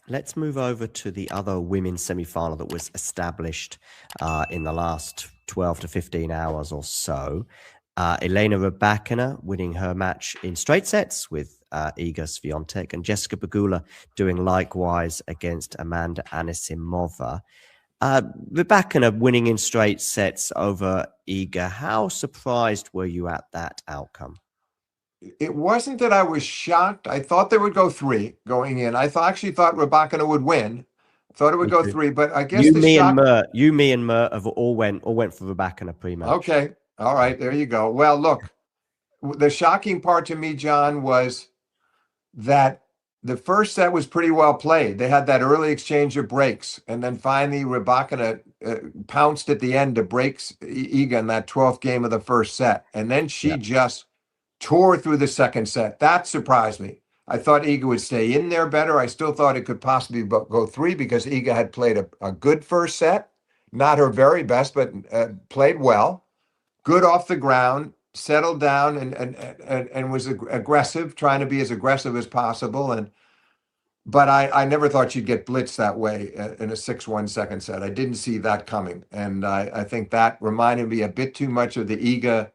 Let's move over to the other women's semi-final that was established in the last 12 to 15 hours or so. Elena Rybakina winning her match in straight sets with Iga Swiatek, and Jessica Pegula doing likewise against Amanda Anisimova. Rybakina winning in straight sets over Iga. How surprised were you at that outcome? It wasn't that I was shocked. I thought they would go three going in. Actually thought Rybakina would win. Thought it would Me go too. three, but I guess the shock. You, me, and Mert have all went for Rybakina pre-match. Okay, all right, there you go. Well, look, the shocking part to me, John, was that the first set was pretty well played. They had that early exchange of breaks, and then finally Rybakina pounced at the end to break Iga in that 12th game of the first set, and then she just tore through the second set. That surprised me. I thought Iga would stay in there better. I still thought it could possibly go three because Iga had played a good first set, not her very best, but played well, good off the ground, settled down, and was aggressive, trying to be as aggressive as possible. But I never thought she'd get blitzed that way in a 6-1 second set. I didn't see that coming, and I think that reminded me a bit too much of the Iga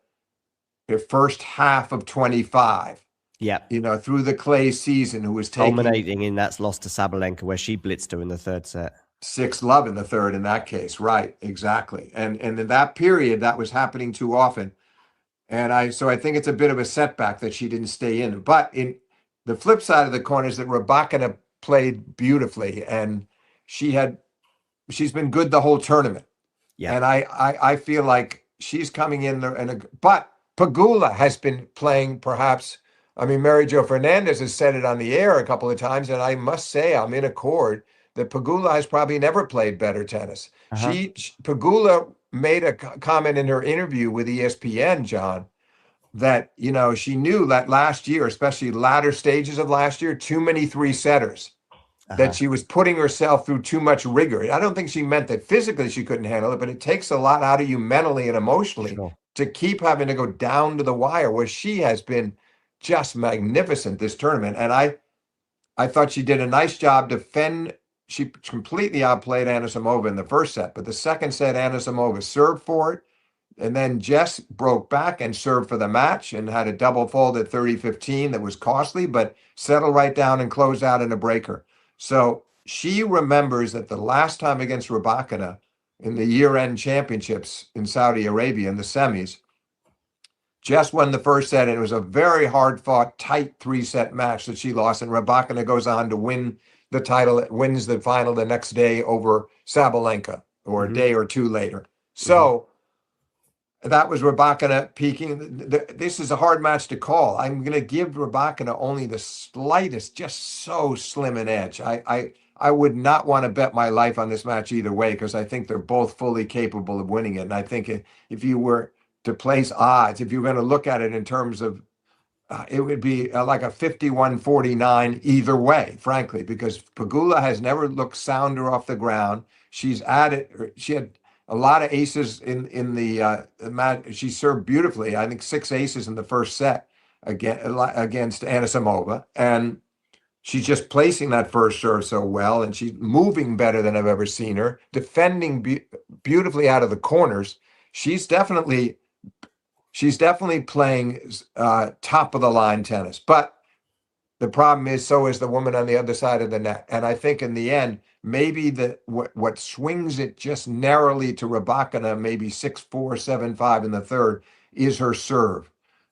first half of 25. Yeah. Through the clay season, who was culminating in that loss to Sabalenka, where she blitzed her in the third set. 6-love in the third in that case. Right, exactly. And in that period, that was happening too often. And so I think it's a bit of a setback that she didn't stay in. But in the flip side of the coin is that Rybakina played beautifully, and she's been good the whole tournament. Yeah. And I feel like she's coming in there, but Pegula has been playing perhaps. I mean, Mary Jo Fernandez has said it on the air a couple of times, and I must say I'm in accord that Pegula has probably never played better tennis. Pegula made a comment in her interview with ESPN, John, that she knew that last year, especially latter stages of last year, too many three-setters, that she was putting herself through too much rigor. I don't think she meant that physically she couldn't handle it, but it takes a lot out of you mentally and emotionally to keep having to go down to the wire, where she has been just magnificent this tournament. And I thought she did a nice job She completely outplayed Anisimova in the first set, but the second set, Anisimova served for it, and then Jess broke back and served for the match and had a double fault at 30-15 that was costly, but settled right down and closed out in a breaker. So she remembers that the last time against Rybakina in the year-end championships in Saudi Arabia in the semis, Jess won the first set, and it was a very hard-fought, tight 3-set match that she lost, and Rybakina goes on to win the title, wins the final the next day over Sabalenka, or a day or two later. So that was Rybakina peaking. This is a hard match to call. I'm going to give Rybakina only the slightest, just so slim an edge. I would not want to bet my life on this match either way, because I think they're both fully capable of winning it. And I think if you were to place odds, if you're going to look at it in terms of, it would be like a 51-49 either way, frankly, because Pegula has never looked sounder off the ground. She had a lot of aces in the match. She served beautifully. I think 6 aces in the first set against Anisimova, and she's just placing that first serve so well, and she's moving better than I've ever seen her, defending beautifully out of the corners. She's definitely playing top of the line tennis. But the problem is, so is the woman on the other side of the net. And I think in the end, maybe what swings it just narrowly to Rybakina, maybe 6-4, 7-5 in the third, is her serve.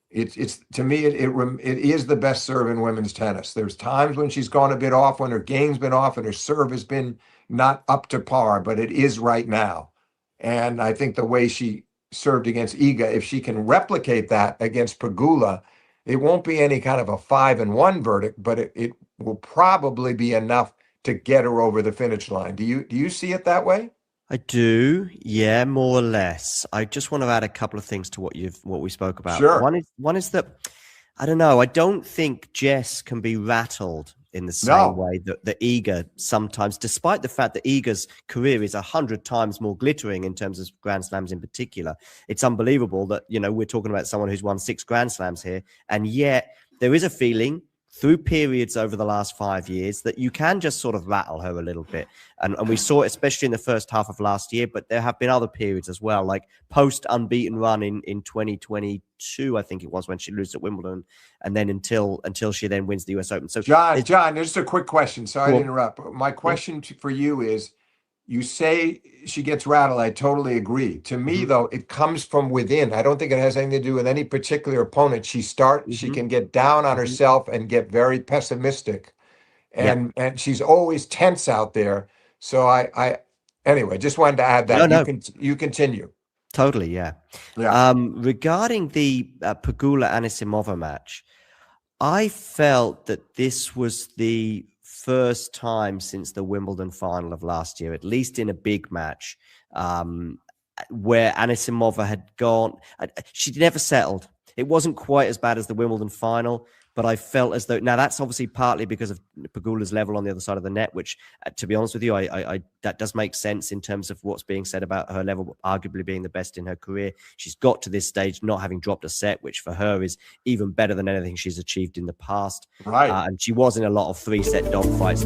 It's to me, it is the best serve in women's tennis. There's times when she's gone a bit off, when her game's been off and her serve has been not up to par, but it is right now. And I think the way she served against Iga, if she can replicate that against Pegula, it won't be any kind of a 5-1 verdict, but it will probably be enough to get her over the finish line. Do you see it that way? I do, yeah, more or less. I just want to add a couple of things to what we spoke about. Sure. One is that I don't know. I don't think Jess can be rattled in the same way that Iga sometimes, despite the fact that Iga's career is 100 times more glittering in terms of Grand Slams in particular. It's unbelievable that we're talking about someone who's won 6 Grand Slams here, and yet there is a feeling through periods over the last 5 years that you can just sort of rattle her a little bit. And we saw it especially in the first half of last year, but there have been other periods as well, like post unbeaten run in 2022, I think it was, when she loses at Wimbledon, and then until she then wins the US Open. So John, just a quick question. Sorry to interrupt. My Yeah. question for you is, you say she gets rattled. I totally agree. To me, though, it comes from within. I don't think it has anything to do with any particular opponent. She can get down on herself and get very pessimistic, and she's always tense out there. So anyway, just wanted to add that. No. You continue. Totally, yeah. Regarding the Pegula Anisimova match, I felt that this was the first time since the Wimbledon final of last year, at least in a big match, where Anisimova had gone. She never settled. It wasn't quite as bad as the Wimbledon final, but I felt as though, now that's obviously partly because of Pegula's level on the other side of the net, which, to be honest with you, I that does make sense in terms of what's being said about her level, arguably being the best in her career. She's got to this stage not having dropped a set, which for her is even better than anything she's achieved in the past. Right. And she was in a lot of 3-set dogfights.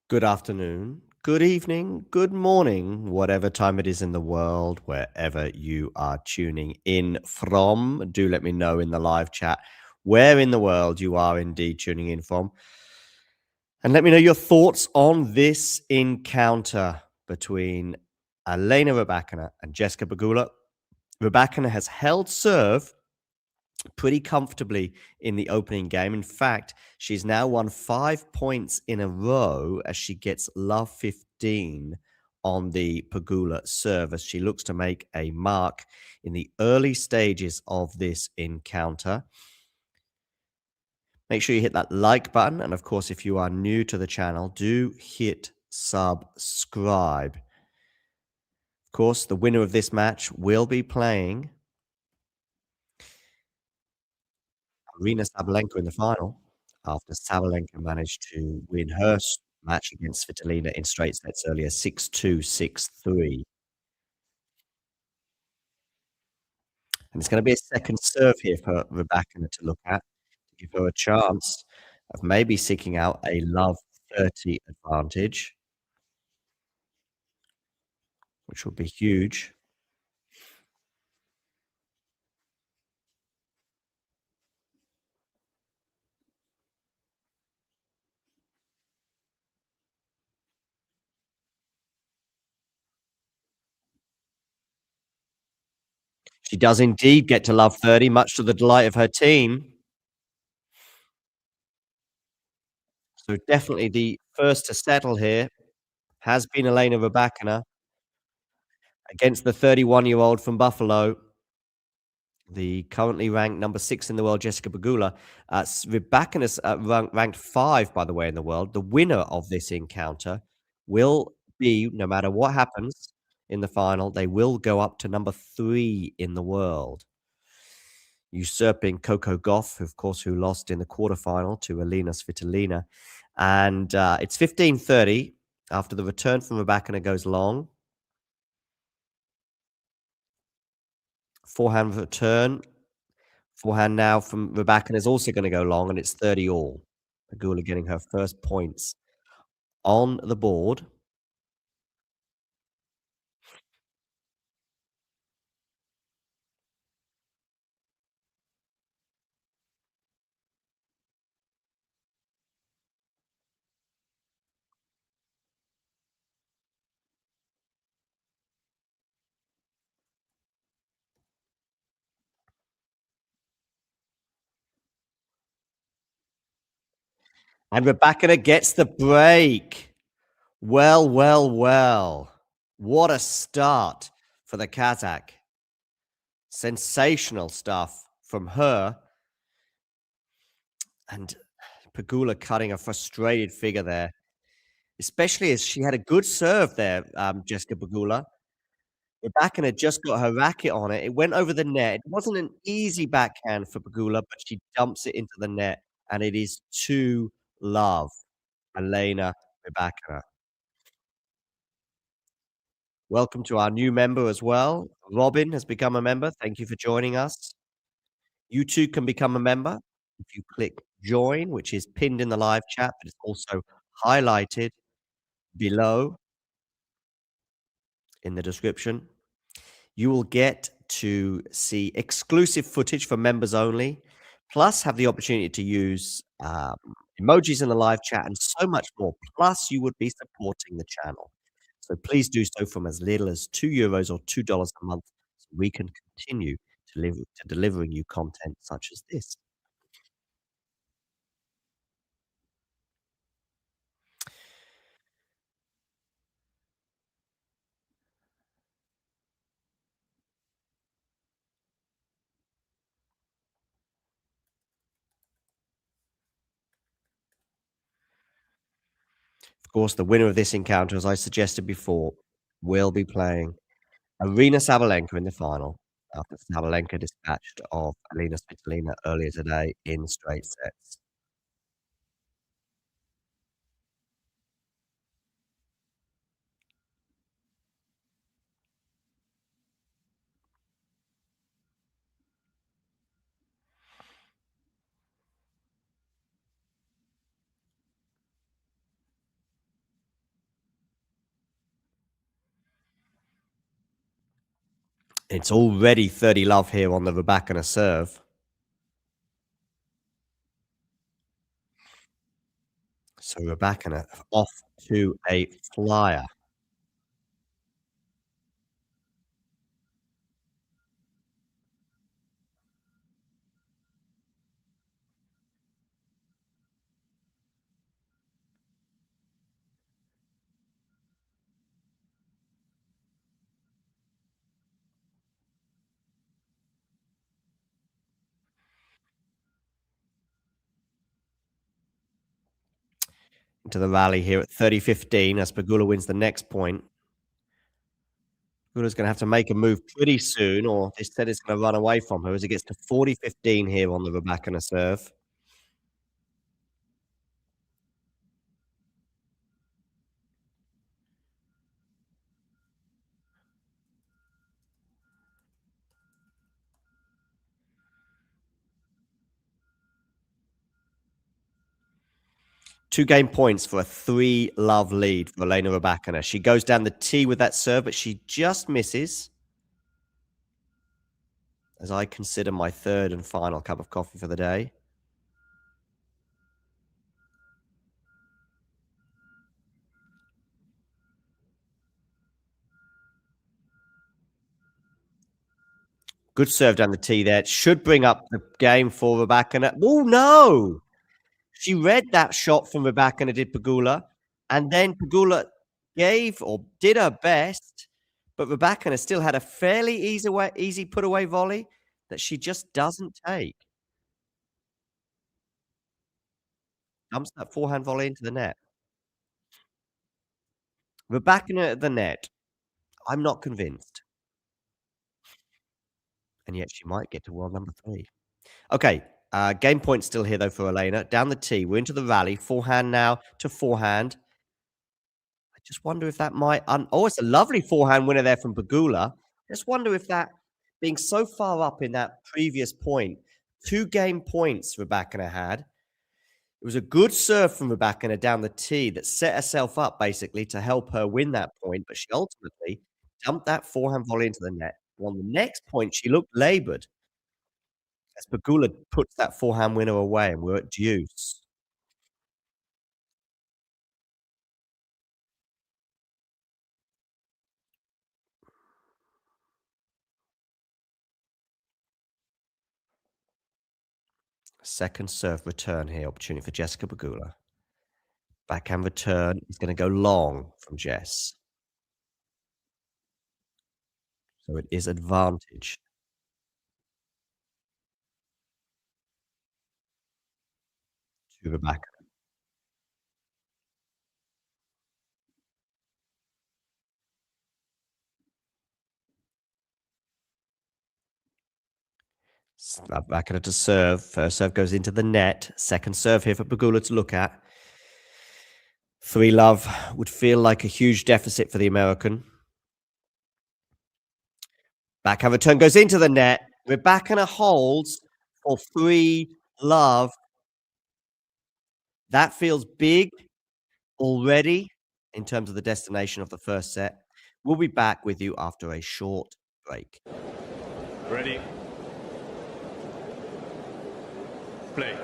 Good afternoon, good evening, good morning, whatever time it is in the world, wherever you are tuning in from. Do let me know in the live chat where in the world you are indeed tuning in from. And let me know your thoughts on this encounter between Elena Rybakina and Jessica Pegula. Rybakina has held serve pretty comfortably in the opening game. In fact, she's now won 5 points in a row as she gets love 15 on the Pegula serve, as she looks to make a mark in the early stages of this encounter. Make sure you hit that like button. And of course, if you are new to the channel, do hit subscribe. Of course, the winner of this match will be playing Aryna Sabalenka in the final, after Sabalenka managed to win her match against Svitolina in straight sets earlier, 6-2, 6-3. And it's going to be a second serve here for Rybakina to look at, to give her a chance of maybe seeking out a love 30 advantage, which would be huge. She does indeed get to love 30, much to the delight of her team. So definitely the first to settle here has been Elena Rybakina against the 31-year-old from Buffalo, the currently ranked number 6 in the world, Jessica Pegula. Rybakina's ranked 5, by the way, in the world. The winner of this encounter will be, no matter what happens in the final, they will go up to number 3 in the world, usurping Coco Gauff, of course, who lost in the quarterfinal to Elina Svitolina. And it's 15:30 after the return from Rybakina goes long. Forehand return. Forehand now from Rybakina is also going to go long, and it's 30 all. Pegula getting her first points on the board. And Rybakina gets the break. Well, well, well. What a start for the Kazakh. Sensational stuff from her. And Pegula cutting a frustrated figure there, especially as she had a good serve there, Jessica Pegula. Rybakina had just got her racket on it. It went over the net. It wasn't an easy backhand for Pegula, but she dumps it into the net, and it is 2-love, Elena Rybakina. Welcome to our new member as well. Robin has become a member. Thank you for joining us. You too can become a member if you click join, which is pinned in the live chat, but it's also highlighted below in the description. You will get to see exclusive footage for members only, plus have the opportunity to use emojis in the live chat and so much more. Plus, you would be supporting the channel. So please do so from as little as €2 or $2 a month so we can continue to delivering you content such as this. Of course, the winner of this encounter, as I suggested before, will be playing Arina Sabalenka in the final after Sabalenka dispatched of Alina Svitolina earlier today in straight sets. It's already 30-love here on the Rybakina serve. So Rybakina off to a flyer. Into the rally here at 30-15 as Pegula wins the next point. Pegula's gonna have to make a move pretty soon, or this set is gonna run away from her as it gets to 40-15 here on the Rybakina serve. Two-game points for a 3-love lead for Elena Rybakina. She goes down the tee with that serve, but she just misses. As I consider my third and final cup of coffee for the day. Good serve down the tee there. It should bring up the game for Rybakina. Oh, no! She read that shot from Rybakina, did Pegula, and then Pegula gave or did her best, but Rybakina still had a fairly easy put-away volley that she just doesn't take. Dumps that forehand volley into the net. Rybakina at the net. I'm not convinced. And yet she might get to world number 3. Okay, game point still here, though, for Elena. Down the tee. We're into the rally. Forehand now to forehand. I just wonder if that might oh, it's a lovely forehand winner there from Pegula. Just wonder if that, being so far up in that previous point, 2 game points Rybakina had. It was a good serve from Rybakina down the tee that set herself up, basically, to help her win that point, but she ultimately dumped that forehand volley into the net. On the next point, she looked laboured as Pegula puts that forehand winner away, and we're at deuce. Second serve return here, opportunity for Jessica Pegula. Backhand return is gonna go long from Jess. So it is advantage. to Rebecca. Rebecca to serve. First serve goes into the net. Second serve here for Pegula to look at. 3-love would feel like a huge deficit for the American. Backhand return goes into the net. Rybakina holds for 3-love. That feels big already in terms of the destination of the first set. We'll be back with you after a short break. Ready? Play.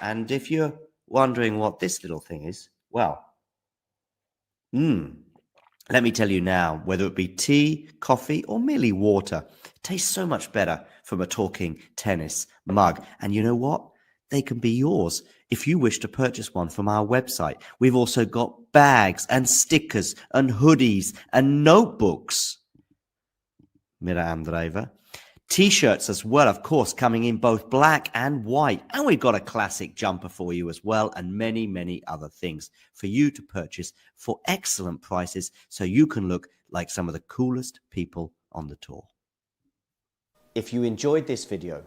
And if you're wondering what this little thing is, well, let me tell you now, whether it be tea, coffee, or merely water, it tastes so much better from a talking tennis mug. And you know what? They can be yours if you wish to purchase one from our website. We've also got bags and stickers and hoodies and notebooks. Mira Andreeva. T-shirts as well, of course, coming in both black and white. And we've got a classic jumper for you as well, and many, many other things for you to purchase for excellent prices so you can look like some of the coolest people on the tour. If you enjoyed this video,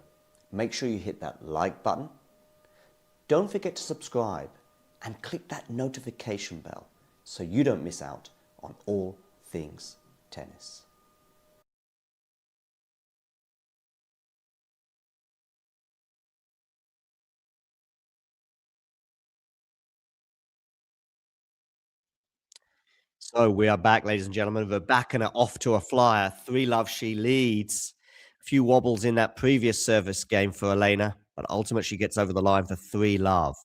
make sure you hit that like button. Don't forget to subscribe and click that notification bell so you don't miss out on all things tennis. So we are back, ladies and gentlemen. Rybakina off to a flyer. 3-love, she leads. A few wobbles in that previous service game for Elena, but ultimately she gets over the line for 3-love.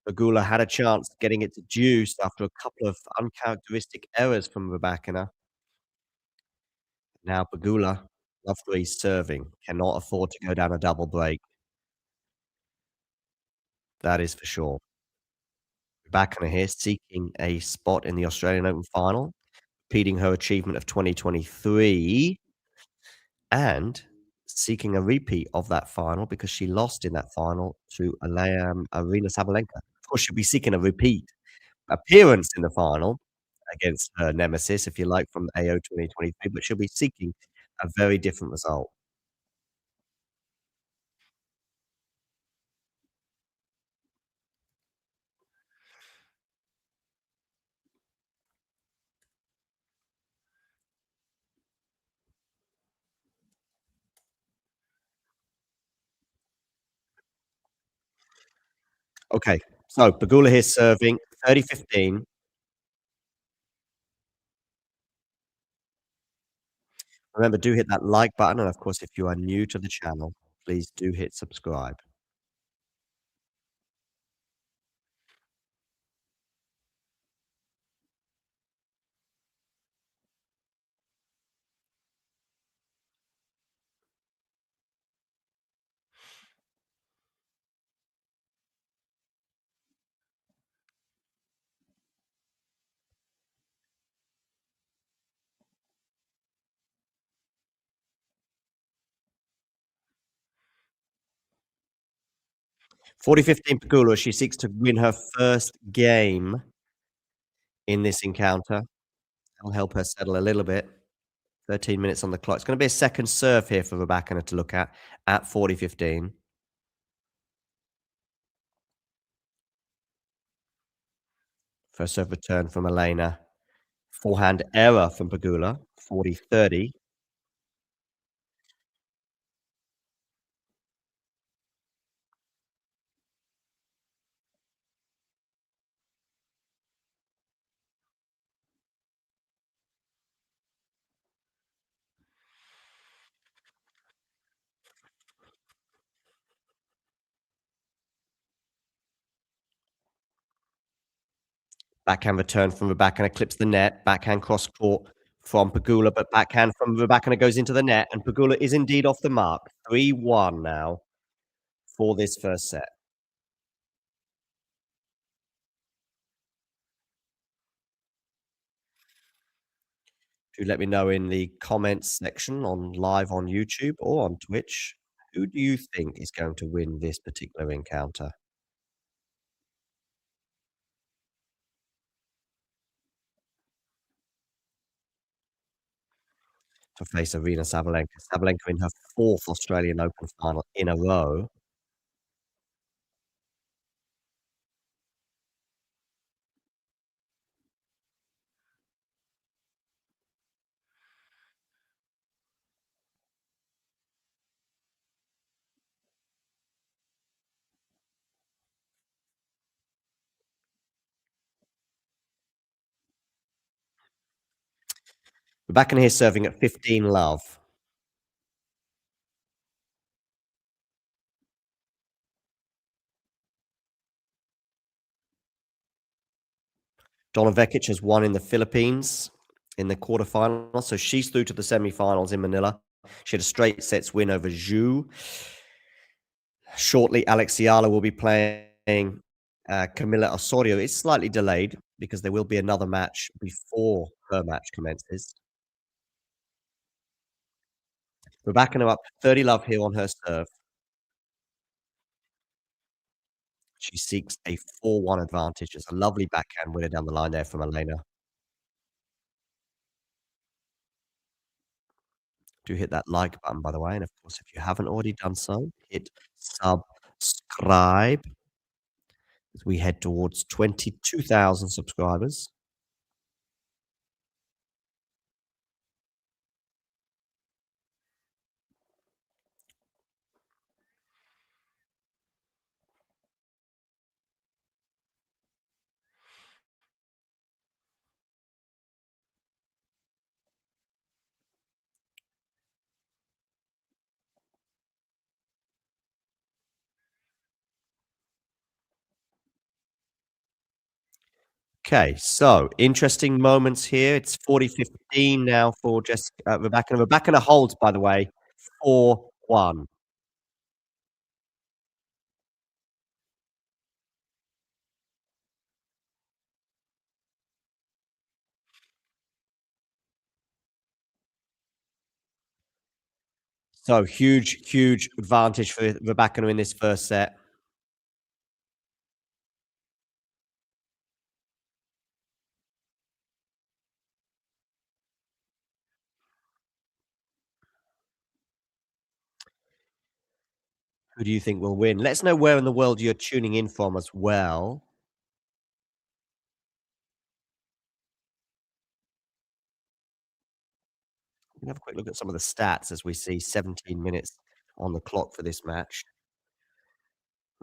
Pegula had a chance getting it to deuce after a couple of uncharacteristic errors from Rybakina. Now Pegula, love 3 serving, cannot afford to go down a double break. That is for sure. Rybakina here seeking a spot in the Australian Open final, repeating her achievement of 2023. And seeking a repeat of that final because she lost in that final to Arena Sabalenka. Of course, she'll be seeking a repeat appearance in the final against her nemesis, if you like, from AO 2023, but she'll be seeking a very different result. Okay, so Pegula here serving 30-15. Remember, do hit that like button, and of course, if you are new to the channel, please do hit subscribe. 40-15 Pegula, she seeks to win her first game in this encounter. That'll help her settle a little bit. 13 minutes on the clock. It's gonna be a second serve here for Rybakina to look at 40-15. First serve return from Elena. Forehand error from Pegula, 40-30. Backhand return from Rybakina clips the net. Backhand cross court from Pegula, but backhand from Rybakina goes into the net, and Pegula is indeed off the mark. 3-1 now for this first set. Do let me know in the comments section on live on YouTube or on Twitch Who do you think is going to win this particular encounter? To face Arina Sabalenka. Sabalenka in her 4th Australian Open final in a row. Rybakina here serving at 15 love. Donna Vekic has won in the Philippines in the quarterfinals, so she's through to the semifinals in Manila. She had a straight sets win over Zhu. Shortly, Alexiala will be playing Camila Osorio. It's slightly delayed because there will be another match before her match commences. Rybakina up 30 love here on her serve. She seeks a 4-1 advantage. It's a lovely backhand winner down the line there from Elena. Do hit that like button, by the way, and of course, if you haven't already done so, hit subscribe as we head towards 22,000 subscribers. Okay, so interesting moments here. It's 40-15 now for Jessica Rybakina. Rybakina holds, by the way, 4-1. So huge, huge advantage for Rybakina in this first set. Who do you think will win? Let us know where in the world you're tuning in from as well. We'll have a quick look at some of the stats as we see 17 minutes on the clock for this match.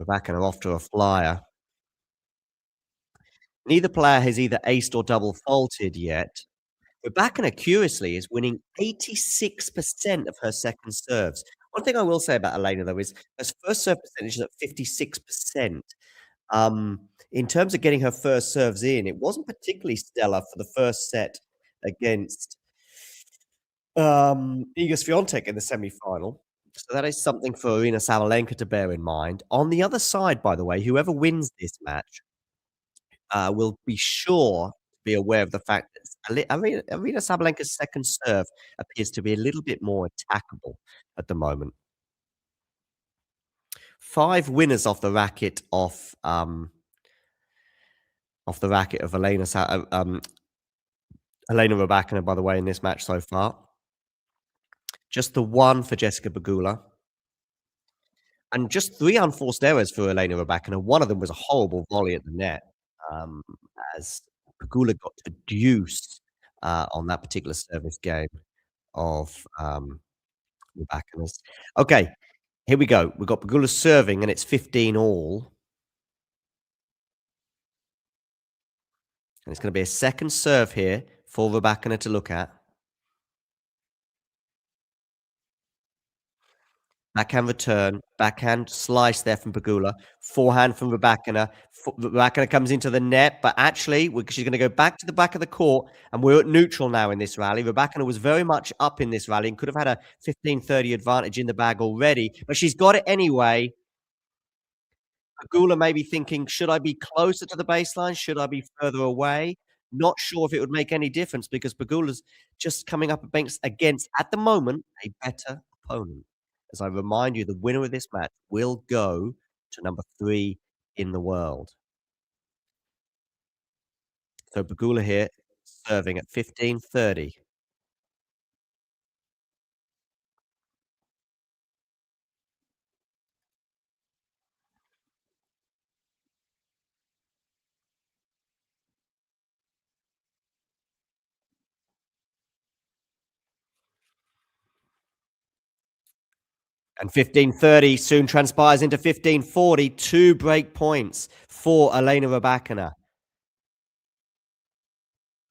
Rybakina off to a flyer. Neither player has either aced or double faulted yet. Rybakina, curiously, is winning 86% of her second serves. One thing I will say about Elena, though, is her first serve percentage is at 56%. In terms of getting her first serves in, it wasn't particularly stellar for the first set against Iga Swiatek in the semi-final. So that is something for Arina Sabalenka to bear in mind. On the other side, by the way, whoever wins this match will be sure to be aware of the fact that Arina Sabalenka's second serve appears to be a little bit more attackable at the moment. 5 winners off the racket of Elena Rybakina, by the way, in this match so far. Just the one for Jessica Pegula. And just 3 unforced errors for Elena Rybakina. One of them was a horrible volley at the net, um, as Pegula got a deuce on that particular service game of Rybakina's. Okay, here we go. We've got Pegula serving, and it's 15 all. And it's gonna be a second serve here for Rybakina to look at. Backhand return, backhand slice there from Pegula, forehand from Rybakina. Rybakina comes into the net, but actually, she's going to go back to the back of the court, and we're at neutral now in this rally. Rybakina was very much up in this rally and could have had a 15-30 advantage in the bag already, but she's got it anyway. Pegula may be thinking, should I be closer to the baseline? Should I be further away? Not sure if it would make any difference because Pegula's just coming up against, at the moment, a better opponent. as I remind you, the winner of this match will go to number 3 in the world. So Pegula here serving at 15:30. And 15:30 soon transpires into 15:40. 2 break points for Elena Rybakina.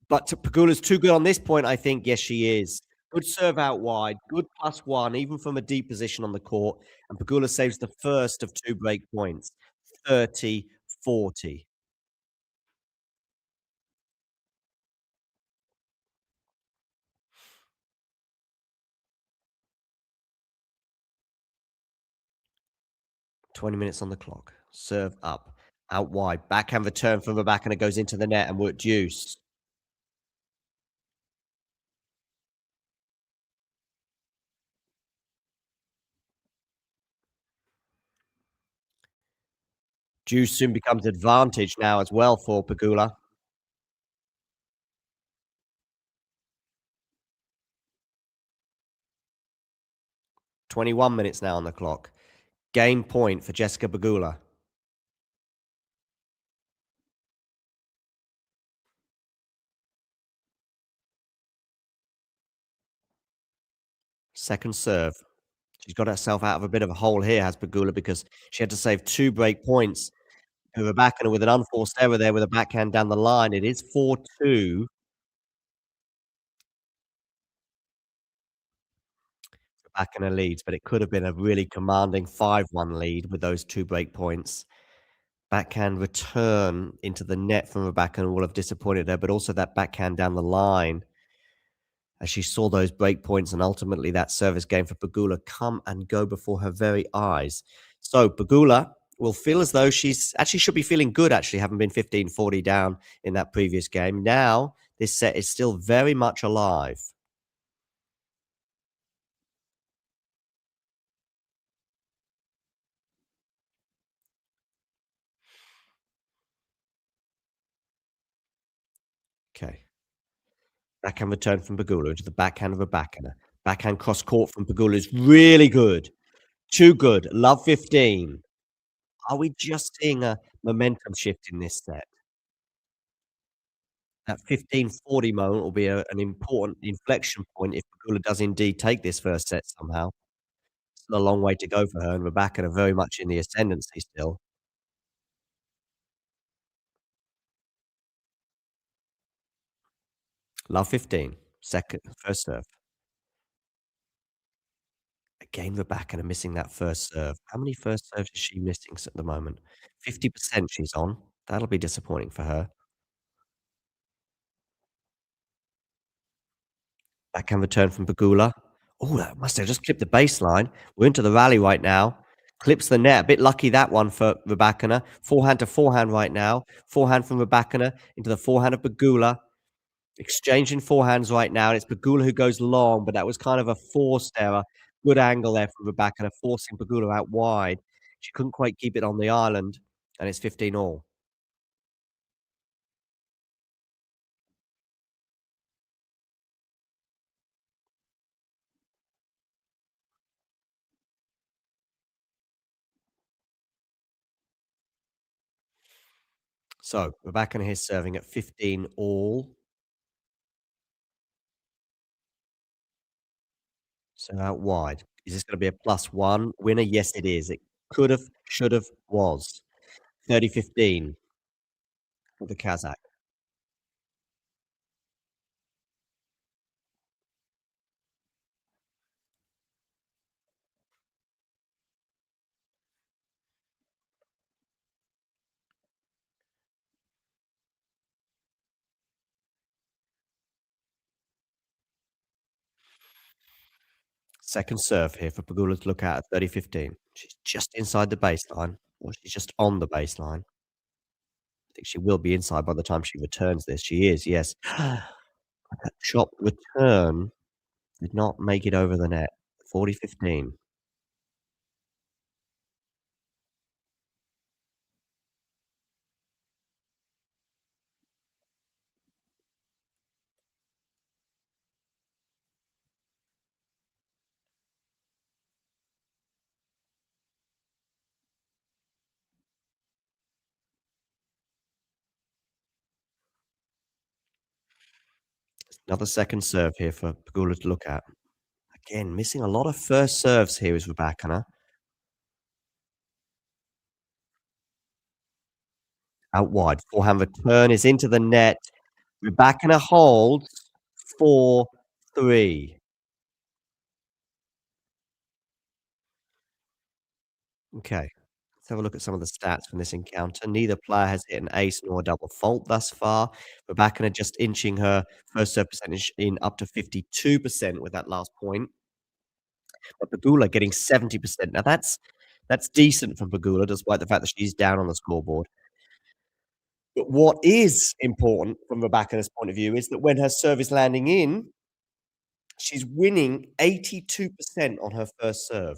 But Pegula's too good on this point, I think. Yes, she is. Good serve out wide, good +1, even from a deep position on the court. And Pegula saves the first of 2 break points. 30-40. 20 minutes on the clock. Serve up, out wide. Backhand return from Rybakina goes into the net and we're at deuce. Deuce soon becomes advantage now as well for Pegula. 21 minutes now on the clock. Game point for Jessica Pegula. Second serve. She's got herself out of a bit of a hole here, has Pegula, because she had to save 2 break points. Rybakina with an unforced error there with a backhand down the line. It is 4-2. Rybakina leads, but it could have been a really commanding 5-1 lead with those 2 break points. Backhand return into the net from Rybakina will have disappointed her, but also that backhand down the line as she saw those break points and ultimately that service game for Pegula come and go before her very eyes. So Pegula will feel as though she's actually should be feeling good, actually, having been 15-40 down in that previous game. Now, this set is still very much alive. Okay. Backhand return from Pegula into the backhand of Rybakina. Backhand cross court from Pegula is really good. Too good. Love 15. Are we just seeing a momentum shift in this set? That 15-40 moment will be an important inflection point if Pegula does indeed take this first set somehow. Still a long way to go for her, and Rybakina very much in the ascendancy still. Love 15. First serve. Again, Rybakina missing that first serve. How many first serves is she missing at the moment? 50% she's on. That'll be disappointing for her. Backhand return from Pegula. Oh, that must have just clipped the baseline. We're into the rally right now. Clips the net. A bit lucky that one for Rybakina. Forehand to forehand right now. Forehand from Rybakina into the forehand of Pegula. Exchanging forehands right now. And it's Pegula who goes long, but that was kind of a forced error. Good angle there from Rybakina, forcing Pegula out wide. She couldn't quite keep it on the island, and it's 15 all. So Rybakina here serving at 15 all. So out wide. Is this gonna be a +1 winner? Yes, it is. It could have, should have, was. 30-15 for the Kazakh. Second serve here for Pegula to look at 30-15. She's just inside the baseline, or she's just on the baseline. I think she will be inside by the time she returns this. She is, yes. That shot return did not make it over the net. 40-15. Another second serve here for Pegula to look at. Again, missing a lot of first serves here is Rybakina. Out wide. Forehand return is into the net. Rybakina holds 4-3. Okay. Let's have a look at some of the stats from this encounter. Neither player has hit an ace nor a double fault thus far. Rybakina just inching her first serve percentage in up to 52% with that last point. But Pegula getting 70%. Now that's decent from Pegula, despite the fact that she's down on the scoreboard. But what is important from Rybakina's point of view is that when her serve is landing in, she's winning 82% on her first serve.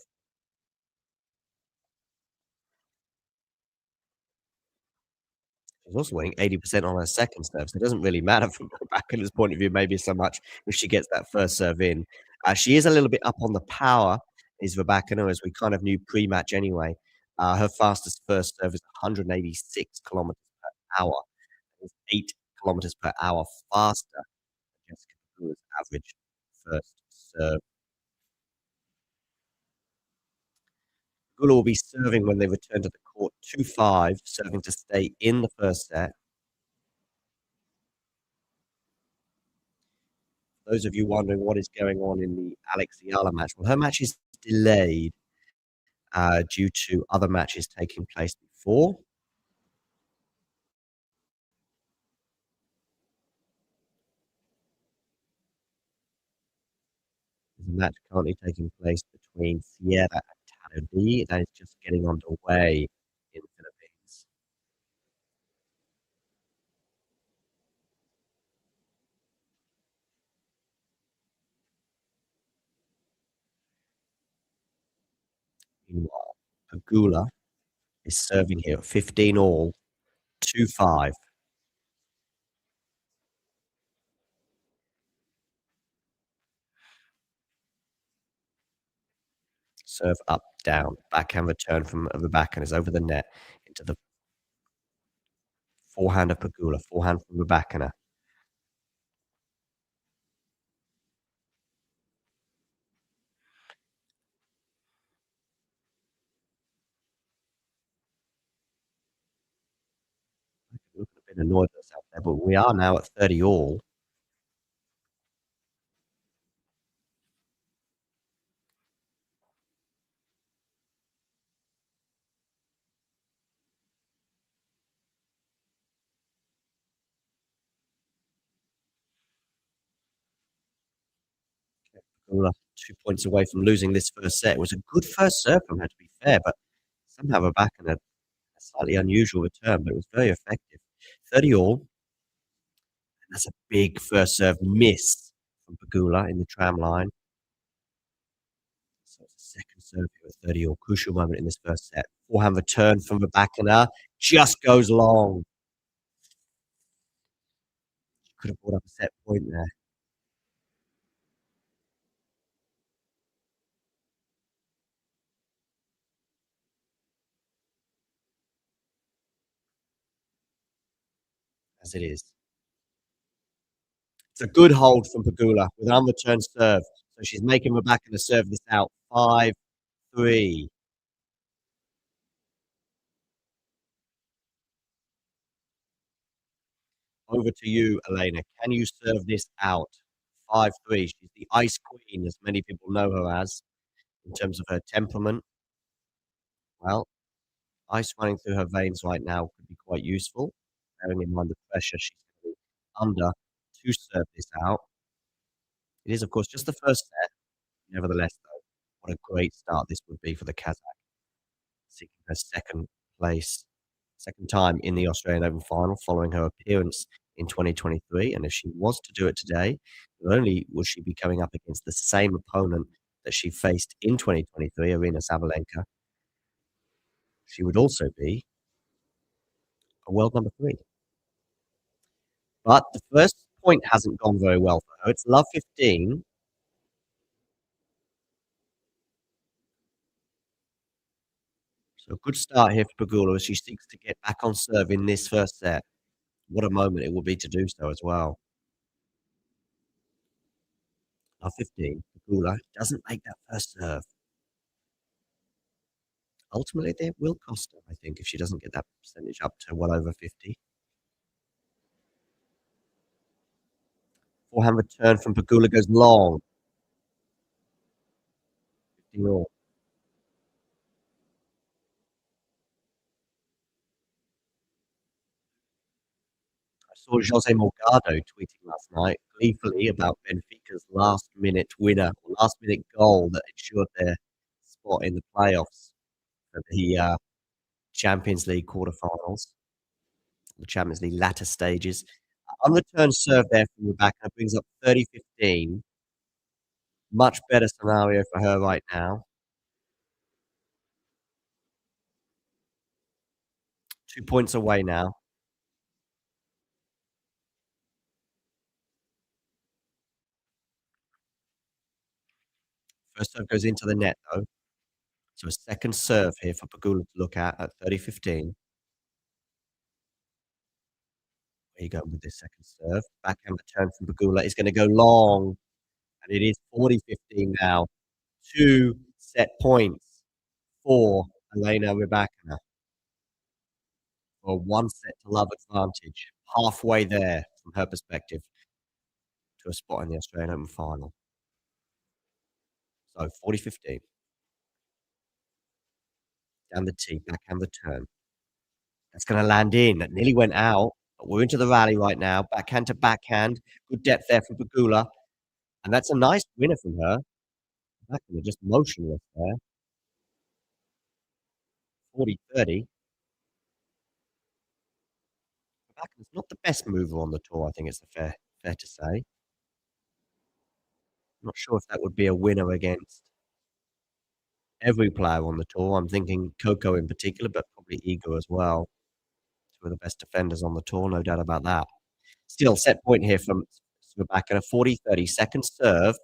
She's also winning 80% on her second serve, so it doesn't really matter from Rybakina's point of view, maybe so much if she gets that first serve in. She is a little bit up on the power, is Rybakina, as we kind of knew pre-match anyway. Her fastest first serve is 186 kilometers per hour. It's 8 kilometers per hour faster than Jessica Pegula's average first serve. Pegula will be serving when they return to the court 2-5, serving to stay in the first set. Those of you wondering what is going on in the Alex Ayala match, well, her match is delayed due to other matches taking place before. There's a match currently taking place between Sierra and Tadodi that is just getting underway in the Philippines. Meanwhile, Pegula is serving here at 15 all, 2-5. Serve up, down, backhand return from the backhand is over the net into the forehand of Pegula, forehand from Rybakina. Look a bit annoyed with us out there, but we are now at 30 all. Pegula 2 points away from losing this first set. It was a good first serve from her, to be fair, but somehow Rybakina a slightly unusual return, but it was very effective. 30 all. And that's a big first serve miss from Pegula in the tram line. So it's a second serve here at 30 all. Crucial moment in this first set. Forehand return from Rybakina just goes long. Could have brought up a set point there. As it is. It's a good hold from Pegula with an unreturned serve. So she's making Rybakina serve this out. 5-3. Over to you, Elena. Can you serve this out? 5-3. She's the ice queen, as many people know her as, in terms of her temperament. Well, ice running through her veins right now could be quite useful, bearing in mind the pressure she's going to be under to serve this out. It is, of course, just the first set. Nevertheless, though, what a great start this would be for the Kazakh, seeking her second place, second time in the Australian Open final following her appearance in 2023. And if she was to do it today, not only will she be coming up against the same opponent that she faced in 2023, Arina Sabalenka, she would also be a world number 3. But the first point hasn't gone very well for her. It's love 15. So a good start here for Pegula as she seeks to get back on serve in this first set. What a moment it will be to do so as well. 15. Pegula doesn't make that first serve. Ultimately, it will cost her, I think, if she doesn't get that percentage up to well over 50. Forehand return from Pegula goes long. 50 all. I saw Jose Morgado tweeting last night gleefully about Benfica's last-minute winner, or last-minute goal that ensured their spot in the playoffs for the Champions League quarterfinals, the Champions League latter stages. Unreturned serve there from Rebecca brings up 30-15. Much better scenario for her right now. 2 points away now. First serve goes into the net, though. So a second serve here for Pegula to look at 30-15. Where you go with this second serve? Backhand return from Pegula is going to go long. And it is 40-15 now. 2 set points for Elena Rybakina. For a 1 set to love advantage. Halfway there from her perspective to a spot in the Australian Open final. So 40-15. Down the tee, backhand return. That's going to land in. That nearly went out. But we're into the rally right now. Backhand to backhand. Good depth there from Pegula. And that's a nice winner from her. Backhand just motionless there. 40-30. Rebecca's not the best mover on the tour, I think it's fair to say. Not sure if that would be a winner against every player on the tour. I'm thinking Coco in particular, but probably Igor as well. Two of the best defenders on the tour, no doubt about that. Still, set point here from Rebecca, 40-30, second serve.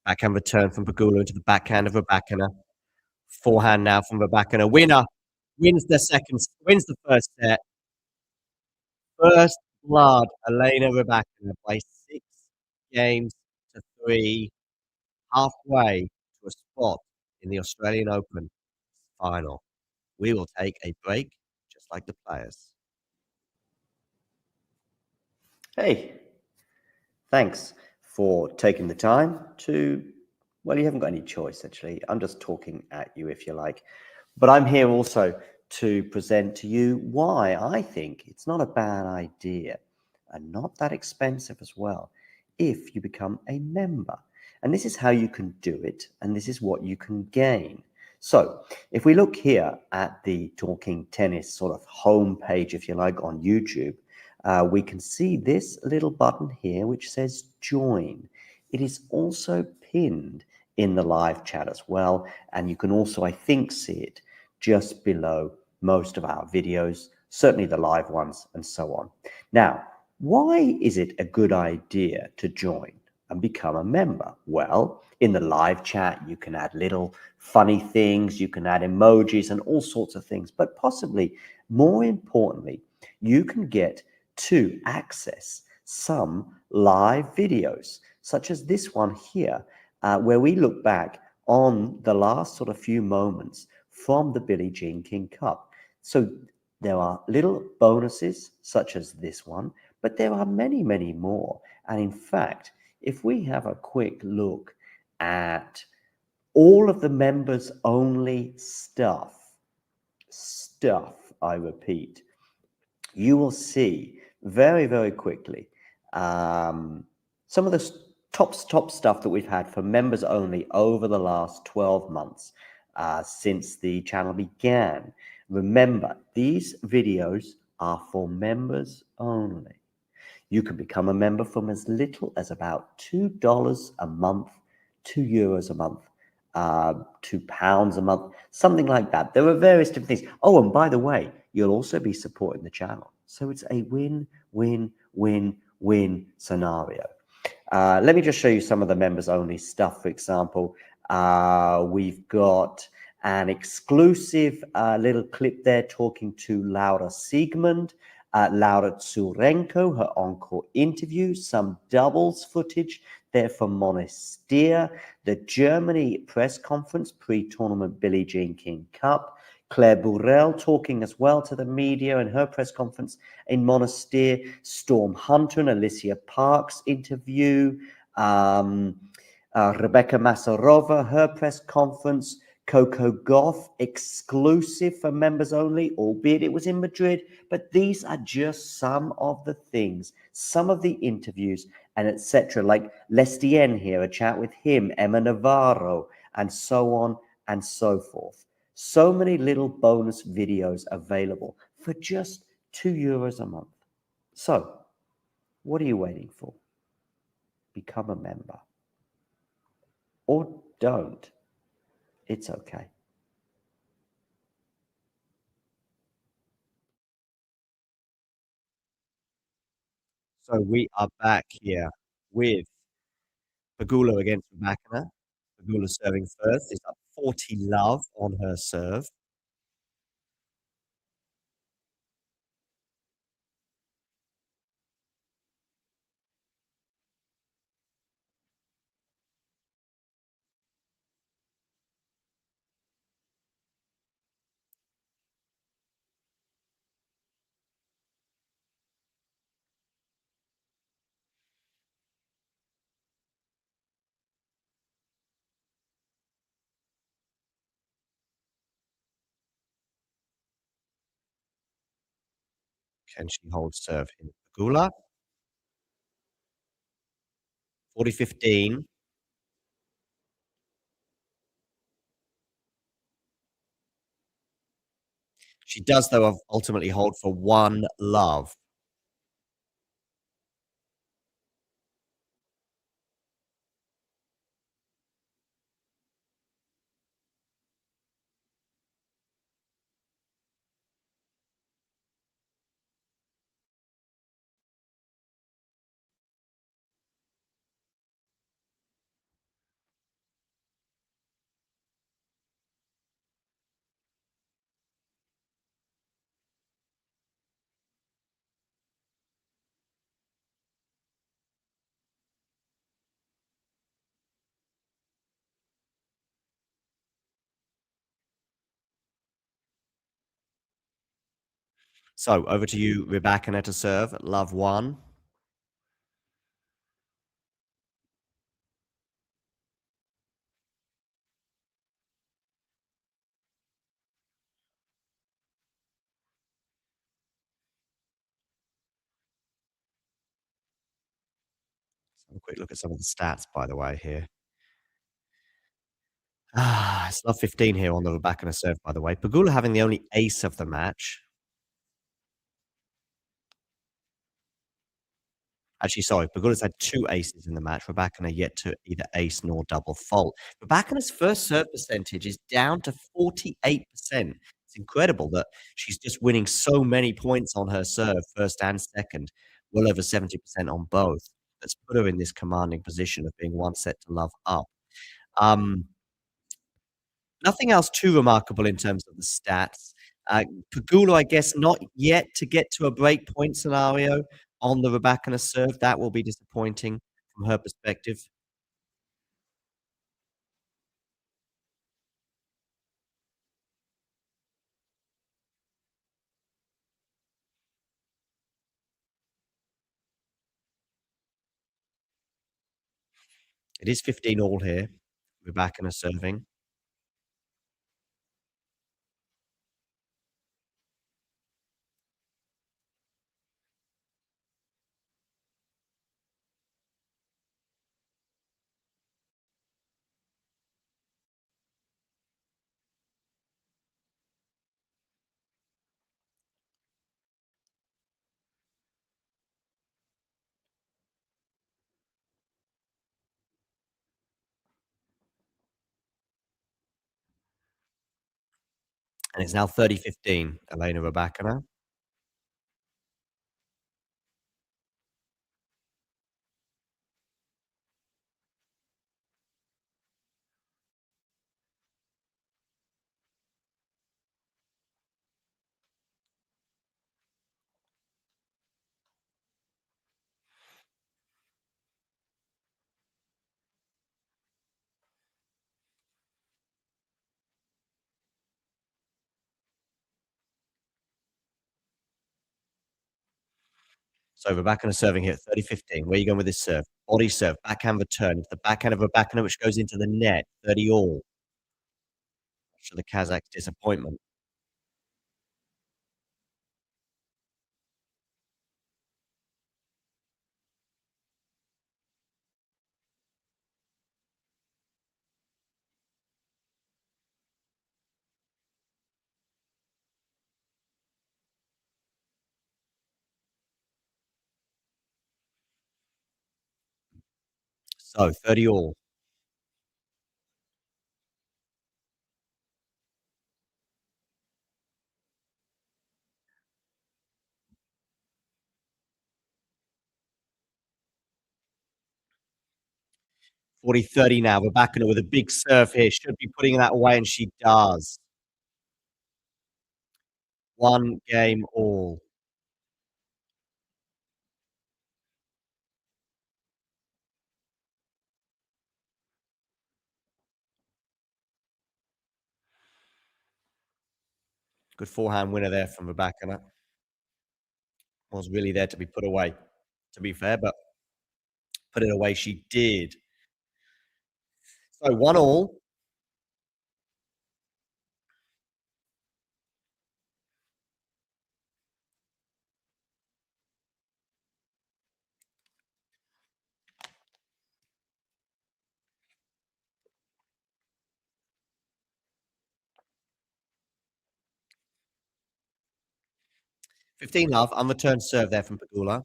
Backhand return from Pegula into the backhand of Rybakina. Forehand now from Rybakina. Winner wins the first set. First blood, Elena Rybakina by 6-3, halfway to a spot in the Australian Open final. We will take a break, just like the players. Hey, thanks for taking the time to, well, you haven't got any choice, actually. I'm just talking at you, if you like. But I'm here also to present to you why I think it's not a bad idea and not that expensive as well if you become a member. And this is how you can do it, and this is what you can gain. So if we look here at the Talking Tennis sort of homepage, if you like, on YouTube, we can see this little button here which says join. It is also pinned in the live chat as well, and you can also, I think, see it just below most of our videos, certainly the live ones and so on. Now, why is it a good idea to join and become a member? Well, in the live chat, you can add little funny things, you can add emojis and all sorts of things, but possibly more importantly, you can get to access some live videos, such as this one here, where we look back on the last sort of few moments from the Billie Jean King Cup. So there are little bonuses such as this one, but there are many, many more. And in fact, if we have a quick look at all of the members only stuff, I repeat, you will see very, very quickly some of the top stuff that we've had for members only over the last 12 months since the channel began. Remember, these videos are for members only. You can become a member from as little as about $2 a month, €2 a month, £2 a month, something like that. There are various different things. Oh, and by the way, you'll also be supporting the channel. So it's a win, win, win, win scenario. Let me just show you some of the members only stuff. For example, we've got an exclusive little clip there talking to Laura Siegmund, Laura Tsurenko, her encore interview, some doubles footage there from Monastir, the Germany press conference pre-tournament Billie Jean King Cup, Claire Burrell talking as well to the media in her press conference in Monastir, Storm Hunter and Alicia Parks interview, Rebecca Masarova, her press conference, Coco Gauff, exclusive for members only, albeit it was in Madrid. But these are just some of the things, some of the interviews and etc. Like Lestien here, a chat with him, Emma Navarro, and so on and so forth. So many little bonus videos available for just €2 a month. So, what are you waiting for? Become a member. Or don't. It's okay. So we are back here with Pegula against Rybakina. Pegula serving first. Is up 40 love on her serve. Can she hold serve in Pegula? 40-15. She does, though, ultimately hold for 1 love. So over to you, Rybakina, to serve. Love 1. Let's have a quick look at some of the stats, by the way, here. It's love 15 here on the Rybakina serve, by the way. Pegula having the only ace of the match. Actually, sorry, Pegula's had 2 aces in the match. Rybakina yet to either ace nor double fault. Rybakina's first serve percentage is down to 48%. It's incredible that she's just winning so many points on her serve, first and second, well over 70% on both. That's put her in this commanding position of being 1 set to love up. Um, Nothing else too remarkable in terms of the stats. Pegula, I guess, not yet to get to a break point scenario on the Rybakina serve. That will be disappointing from her perspective. It is 15 all here. Rybakina serving. And it's now 30-15, Elena Rybakina. So Rybakina serving here at 30-15. Where are you going with this serve? Body serve, backhand return. It's the backhand of Rybakina, which goes into the net. 30 all. Much to the Kazakh's disappointment. So 30 all. Forty 30 now. Rybakina with a big serve here. Should be putting that away, and she does. One game all. Good forehand winner there from Rybakina. Was really there to be put away, to be fair, but put it away she did. So 1 all. Fifteen love. Unreturned serve there from Pegula.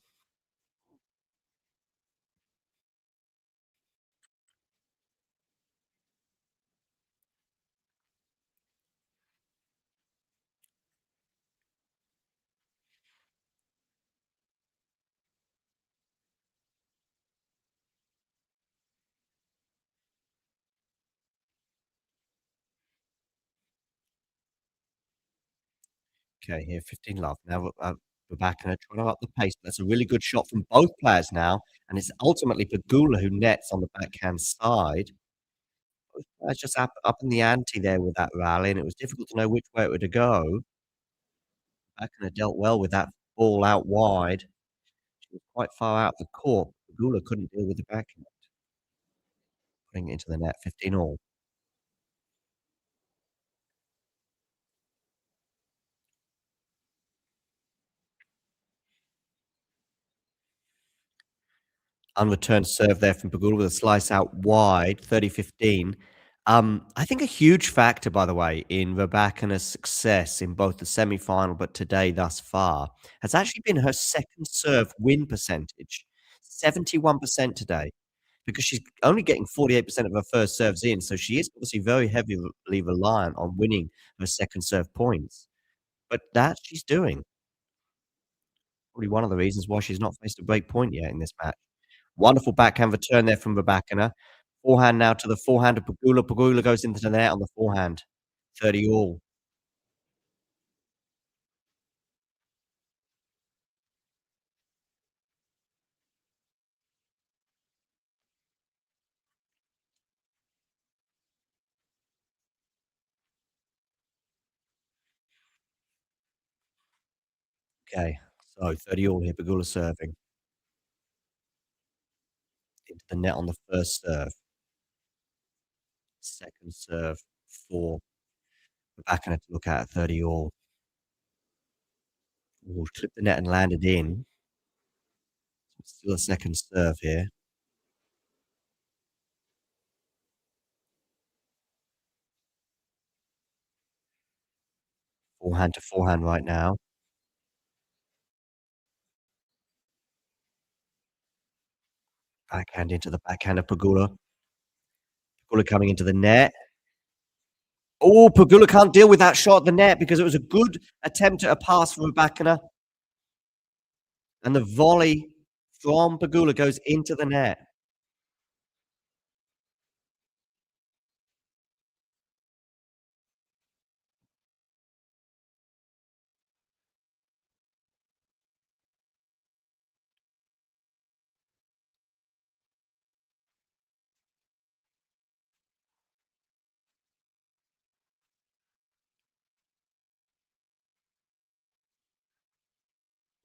Okay, here, 15 love. Now Rybakina trying to up the pace. That's a really good shot from both players now, and it's ultimately Pegula who nets on the backhand side. Both players just up in the ante there with that rally, and it was difficult to know which way it would go. Rybakina dealt well with that ball out wide. She was quite far out the court. Pegula couldn't deal with the backhand, putting it into the net, 15 all. Unreturned serve there from Pegula with a slice out wide, 30-15. I think a huge factor, by the way, in Rybakina's success in both the semi-final, but today thus far, has actually been her second serve win percentage, 71% today, because she's only getting 48% of her first serves in, so she is obviously very heavily reliant on winning her second serve points. But that she's doing. Probably one of the reasons why she's not faced a break point yet in this match. Wonderful backhand return there from Rybakina. Forehand now to the forehand of Pegula. Pegula goes into the net on the forehand. 30 all. Okay, so 30 all here. Pegula serving into the net on the first serve. Second serve for Rybakina to look at 30 all. Ooh, clipped the net and landed in. Still a second serve here. Forehand to forehand right now. Backhand into the backhand of Pegula. Pegula coming into the net. Oh, Pegula can't deal with that shot at the net because it was a good attempt at a pass from Rybakina. And the volley from Pegula goes into the net.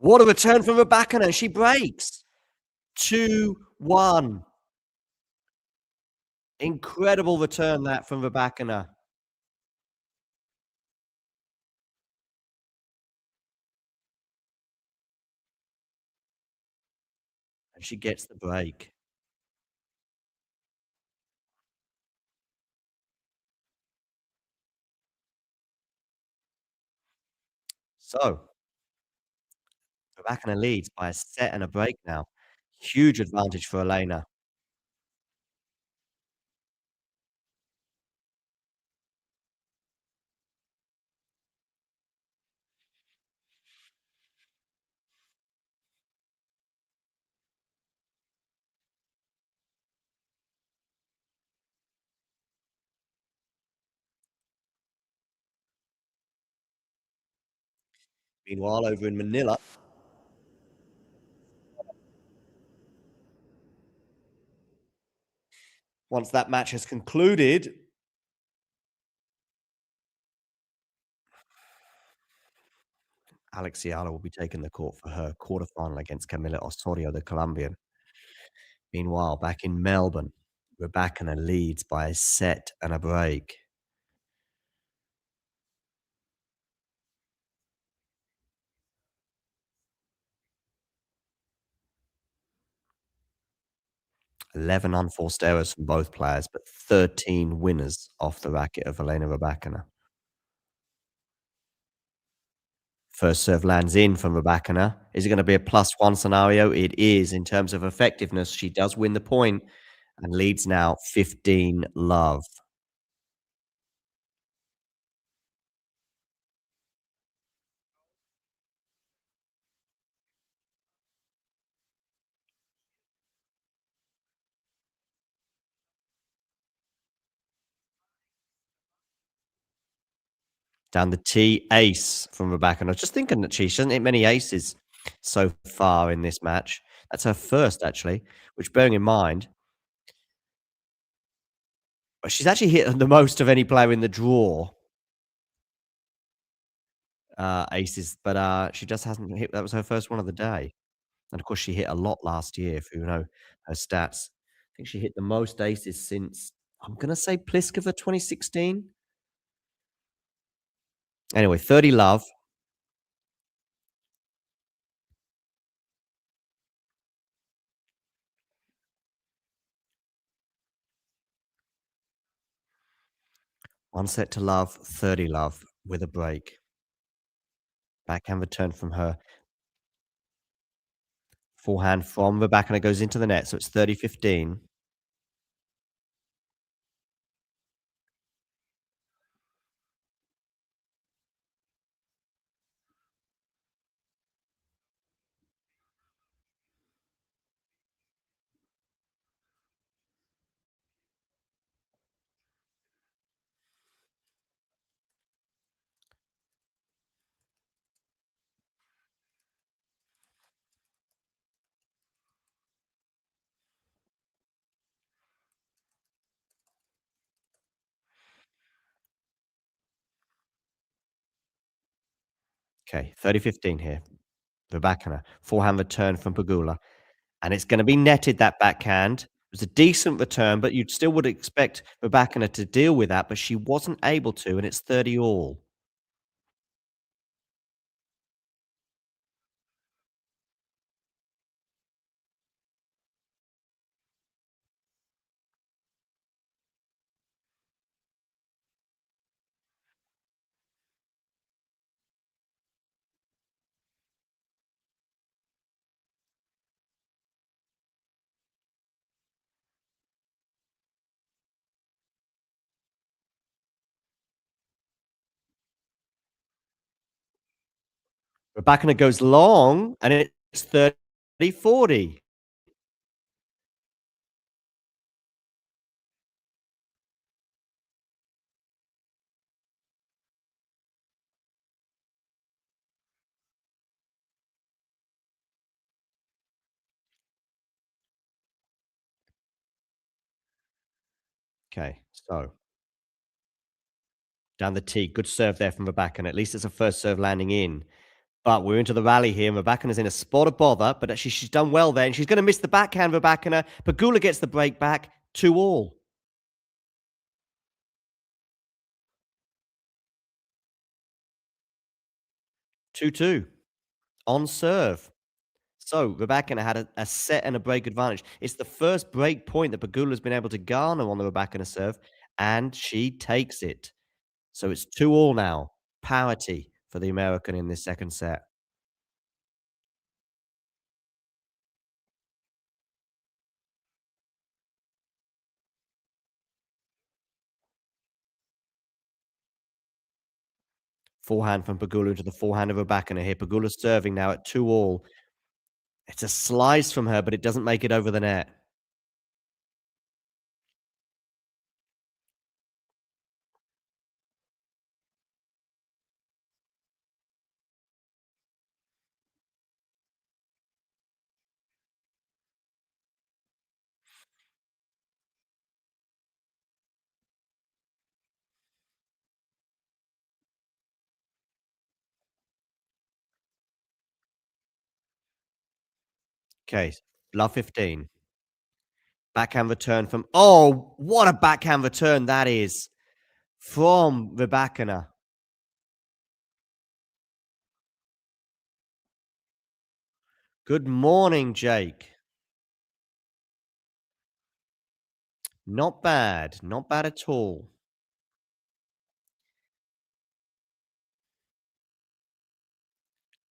What a return from Rybakina, and she breaks. 2-1. Incredible return that from Rybakina. And she gets the break. So, Rybakina leads by a set and a break now. Huge advantage for Elena. Meanwhile, over in Manila, once that match has concluded, Alex Ayala will be taking the court for her quarterfinal against Camila Osorio, the Colombian. Meanwhile, back in Melbourne, Rybakina leads by a set and a break. "11 unforced errors from both players, but 13 winners off the racket of Elena Rybakina." First serve lands in from Rybakina. Is it gonna be a +1 scenario? It is. In terms of effectiveness, she does win the point and leads now 15-love. Down the tee, ace from Rybakina. I was just thinking that she hasn't hit many aces so far in this match. That's her first, actually, which bearing in mind, she's actually hit the most of any player in the draw, aces, but she just hasn't hit. That was her first one of the day. And of course, she hit a lot last year, if you know her stats. I think she hit the most aces since, I'm gonna say, Pliskova 2016. Anyway, 30-love. One set to love, 30-love with a break. Backhand return from her. Forehand from Rybakina goes into the net, so it's 30-15. Okay, 30-15 here. Rybakina. Forehand return from Pegula. And it's gonna be netted, that backhand. It was a decent return, but you'd still would expect Rybakina to deal with that, but she wasn't able to, and it's 30 all. Rybakina goes long, and it's 30-40. Okay, so down the tee, good serve there from Rybakina. At least it's a first serve landing in. But we're into the rally here, and Rybakina's in a spot of bother, but actually she's done well there, and she's going to miss the backhand, Rybakina. Pegula gets the break back, 2-all. 2-2 on serve. So Rybakina had a set and a break advantage. It's the first break point that Pegula's been able to garner on the Rybakina serve, and she takes it. So it's 2-all now. Parity for the American in this second set. Forehand from Pegula into the forehand of Rybakina here. Pegula's serving now at 2-all. It's a slice from her, but it doesn't make it over the net. Okay, love 15. Backhand return from oh, what a backhand return that is from Rybakina. Good morning, Jake. Not bad. Not bad at all.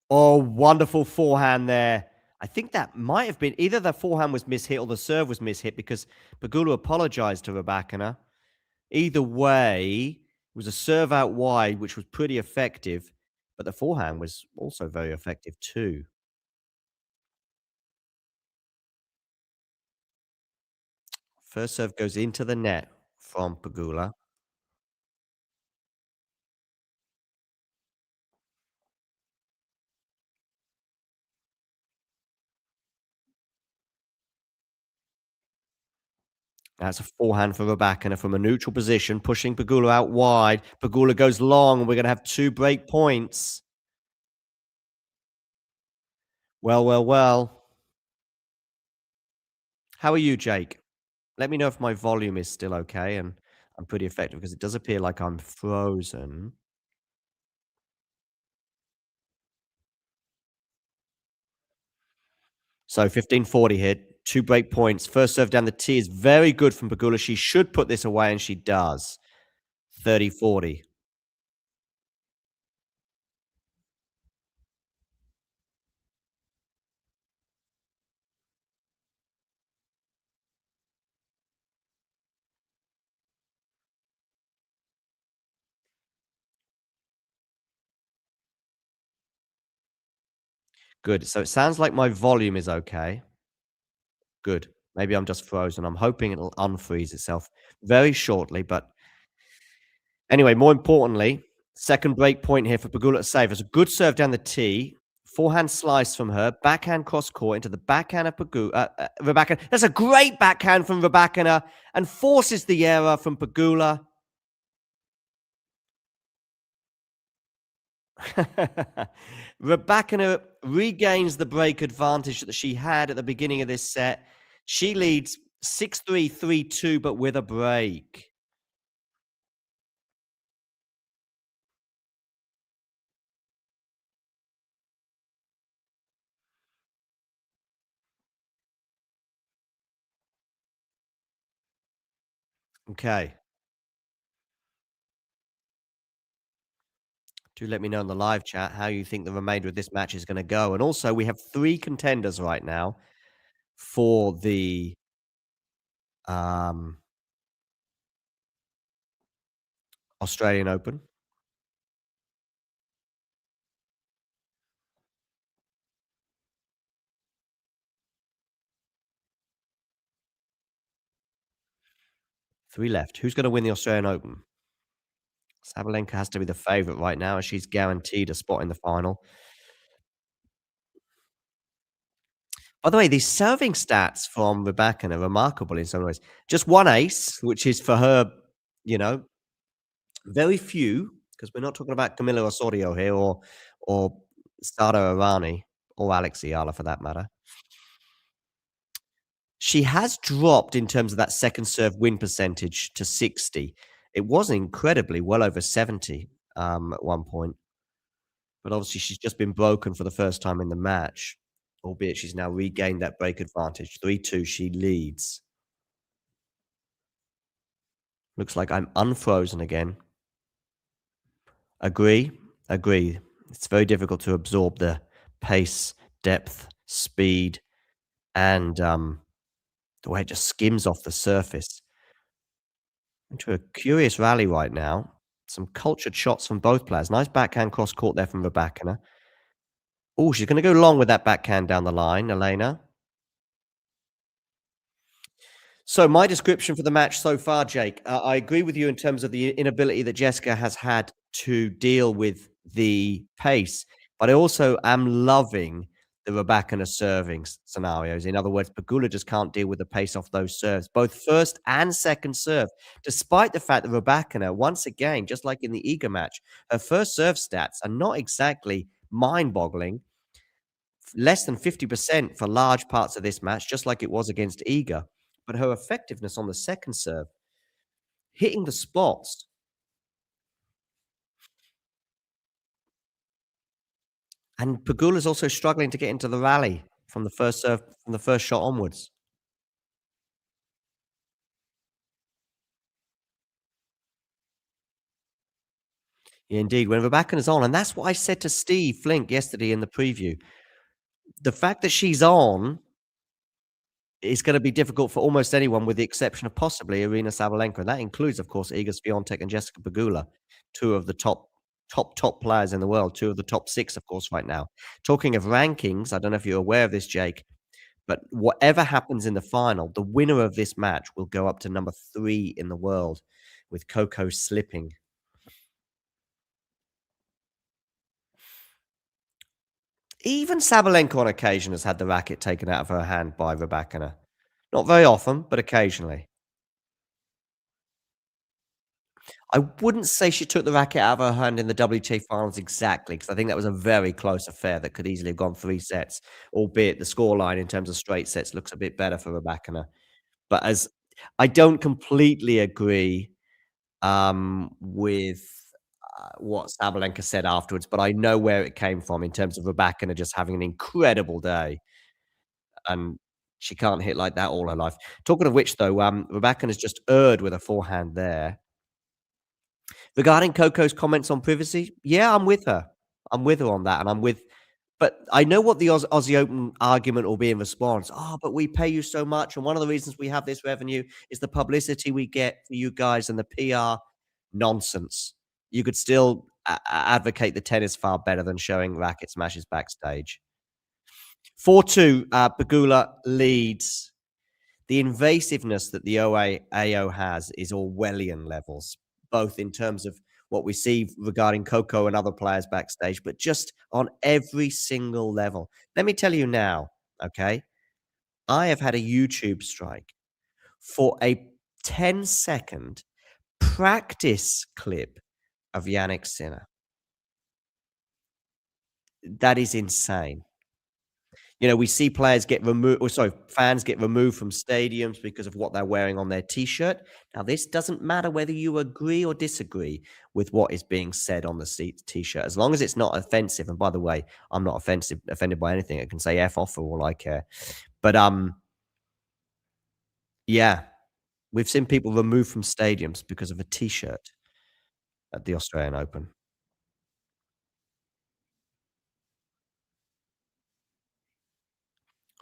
Oh, wonderful forehand there. I think that might have been either the forehand was mishit or the serve was mishit because Pegula apologized to Rybakina. Either way, it was a serve out wide, which was pretty effective, but the forehand was also very effective too. First serve goes into the net from Pegula. That's a forehand for Rybakina from a neutral position, pushing Pegula out wide. Pegula goes long, and we're going to have 2 break points. Well, well, well. How are you, Jake? Let me know if my volume is still okay and I'm pretty effective because it does appear like I'm frozen. So 15-40 hit, 2 break points. First serve down the tee is very good from Pegula. She should put this away, and she does. 30-40. Good. So it sounds like my volume is okay. Good. Maybe I'm just frozen. I'm hoping it'll unfreeze itself very shortly. But anyway, more importantly, second break point here for Pegula to save. It's a good serve down the tee. Forehand slice from her. Backhand cross court into the backhand of Rybakina. That's a great backhand from Rybakina and forces the error from Pegula. Rybakina regains the break advantage that she had at the beginning of this set. She leads 6-3, 3-2, but with a break. Okay. Do let me know in the live chat how you think the remainder of this match is going to go. And also, we have 3 contenders right now for the Australian Open. Three left. Who's going to win the Australian Open? Sabalenka has to be the favourite right now, as she's guaranteed a spot in the final. By the way, these serving stats from Rybakina are remarkable in some ways. Just one ace, which is for her, you know, very few, because we're not talking about Camila Osorio here or Sada Irani, or Alex Ayala for that matter. She has dropped in terms of that second serve win percentage to 60. It was incredibly well over 70 at one point, but obviously she's just been broken for the first time in the match, albeit she's now regained that break advantage. 3-2, she leads. Looks like I'm unfrozen again. Agree, agree. It's very difficult to absorb the pace, depth, speed, and the way it just skims off the surface. Into a curious rally right now. Some cultured shots from both players. Nice backhand cross court there from Rybakina. Oh, she's going to go long with that backhand down the line, Elena. So my description for the match so far, Jake, I agree with you in terms of the inability that Jessica has had to deal with the pace, but I also am loving the Rybakina serving scenarios. In other words, Pegula just can't deal with the pace off those serves, both first and second serve, despite the fact that Rybakina, once again, just like in the Iga match, her first serve stats are not exactly mind-boggling. Less than 50% for large parts of this match, just like it was against Iga. But her effectiveness on the second serve, hitting the spots. And Pegula's also struggling to get into the rally from the first serve, from the first shot onwards. Yeah, indeed, when Rybakina's on, and that's what I said to Steve Flink yesterday in the preview. The fact that she's on is going to be difficult for almost anyone, with the exception of possibly Arina Sabalenka. And that includes, of course, Iga Swiatek and Jessica Pegula, two of the top players in the world, two of the top 6, of course, right now. Talking of rankings, I don't know if you're aware of this, Jake, but whatever happens in the final, the winner of this match will go up to number 3 in the world, with Coco slipping. Even Sabalenka on occasion has had the racket taken out of her hand by Rybakina. Not very often, but occasionally. I wouldn't say she took the racket out of her hand in the WTA finals exactly, because I think that was a very close affair that could easily have gone 3 sets, albeit the scoreline in terms of straight sets looks a bit better for Rybakina. But as I don't completely agree with what Sabalenka said afterwards, but I know where it came from in terms of Rybakina just having an incredible day, and she can't hit like that all her life. Talking of which, though, Rybakina's just erred with a forehand there. Regarding Coco's comments on privacy, yeah, I'm with her. I'm with her on that, and but I know what the Aussie Open argument will be in response. "Oh, but we pay you so much, and one of the reasons we have this revenue is the publicity we get for you guys and the PR." Nonsense. You could still advocate the tennis far better than showing racket smashes backstage. 4-2, Pegula leads. The invasiveness that the AO has is Orwellian levels, both in terms of what we see regarding Coco and other players backstage, but just on every single level. Let me tell you now, okay? I have had a YouTube strike for a 10-second practice clip of Yannick Sinner. That is insane. You know, we see players get removed, or sorry, fans get removed from stadiums because of what they're wearing on their T-shirt. Now, this doesn't matter whether you agree or disagree with what is being said on the T-shirt, as long as it's not offensive. And by the way, I'm not offended by anything. I can say F off for all I care. But yeah, we've seen people removed from stadiums because of a T-shirt at the Australian Open.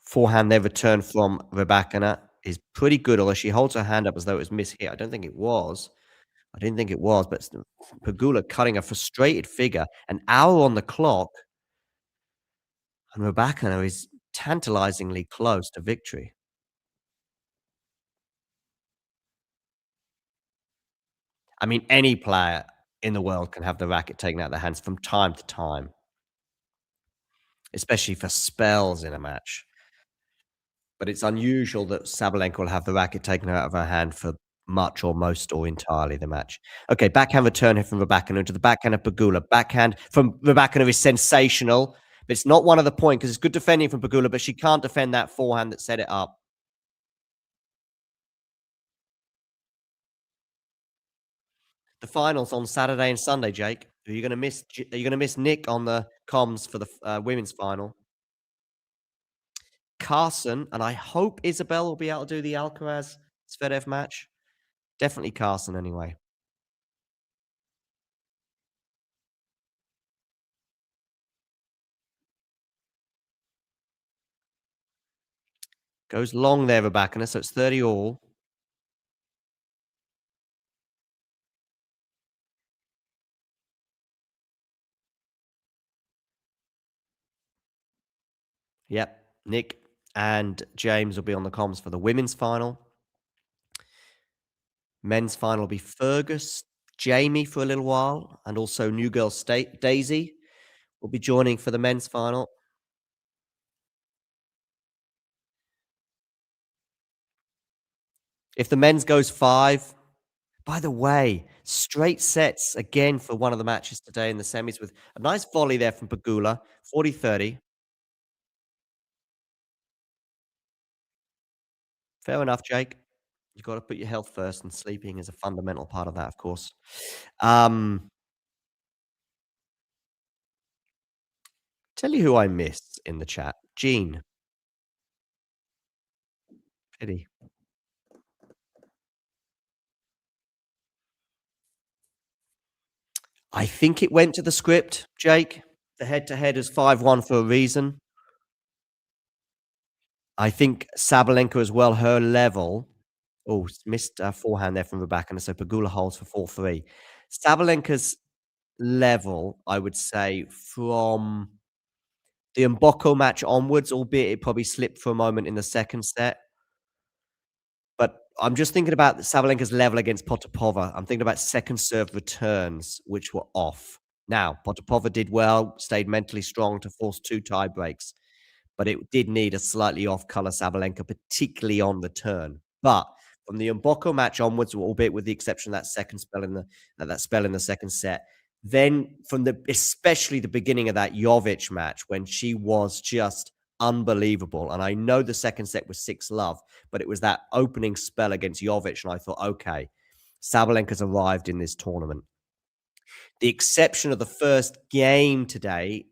Forehand there return from Rybakina is pretty good, although she holds her hand up as though it was mishit. I don't think it was. I didn't think it was, but Pegula cutting a frustrated figure, an hour on the clock, and Rybakina is tantalizingly close to victory. I mean, any player in the world can have the racket taken out of their hands from time to time, especially for spells in a match. But it's unusual that Sabalenka will have the racket taken out of her hand for much or most or entirely the match. Okay, backhand return here from Rybakina into the backhand of Pegula. Backhand from Rybakina is sensational. But it's not one of the point because it's good defending from Pegula, but she can't defend that forehand that set it up. The finals on Saturday and Sunday, Jake. Are you gonna miss Are you gonna miss Nick on the comms for the women's final? Carson, and I hope Isabel will be able to do the Alcaraz Zverev match. Definitely Carson anyway. Goes long there, Rybakina, so it's 30 all. Yep. Nick and James will be on the comms for the women's final. Men's final will be Fergus, Jamie for a little while, and also new girl State Daisy will be joining for the men's final. If the men's goes 5, by the way, straight sets again for one of the matches today in the semis with a nice volley there from Pegula, 40-30. Fair enough, Jake. You've got to put your health first, and sleeping is a fundamental part of that, of course. Tell you who I miss in the chat. Jean. Pity. I think it went to the script, Jake. The head-to-head is 5-1 for a reason. I think Sabalenka as well, her level. Oh, missed forehand there from Rybakina, so Pegula holds for 4-3. Sabalenka's level, I would say, from the Mboko match onwards, albeit it probably slipped for a moment in the second set. But I'm just thinking about Sabalenka's level against Potapova. I'm thinking about second serve returns, which were off. Now, Potapova did well, stayed mentally strong to force 2 tie breaks, but it did need a slightly off-color Sabalenka, particularly on the turn. But from the Mboko match onwards, albeit with the exception of that second spell in the that spell in the second set, then from especially the beginning of that Jovic match when she was just unbelievable. And I know the second set was 6-love, but it was that opening spell against Jovic, and I thought, okay, Sabalenka's arrived in this tournament. The exception of the first game today,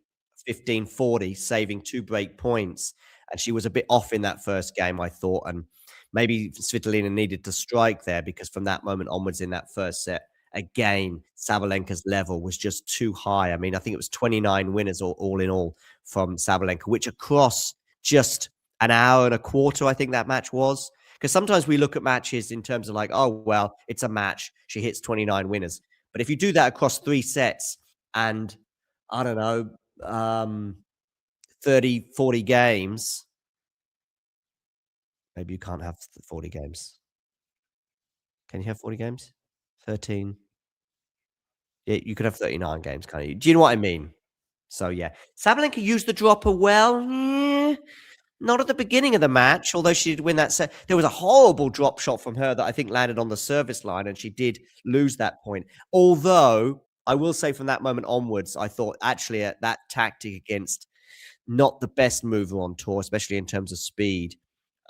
15-40, saving 2 break points. And she was a bit off in that first game, I thought. And maybe Svitolina needed to strike there because from that moment onwards in that first set, again, Sabalenka's level was just too high. I mean, I think it was 29 winners all in all from Sabalenka, which across just an hour and a quarter, I think that match was. Because sometimes we look at matches in terms of like, oh, well, it's a match. She hits 29 winners. But if you do that across 3 sets and, I don't know, 30, 40 games, maybe you can't have 40 games. Can you have 40 games? 13. Yeah, you could have 39 games, can't you? Do you know what I mean? So, yeah. Sabalenka used the dropper well. Not at the beginning of the match, although she did win that set. There was a horrible drop shot from her that I think landed on the service line, and she did lose that point. Although, I will say from that moment onwards, I thought actually that tactic against not the best mover on tour, especially in terms of speed,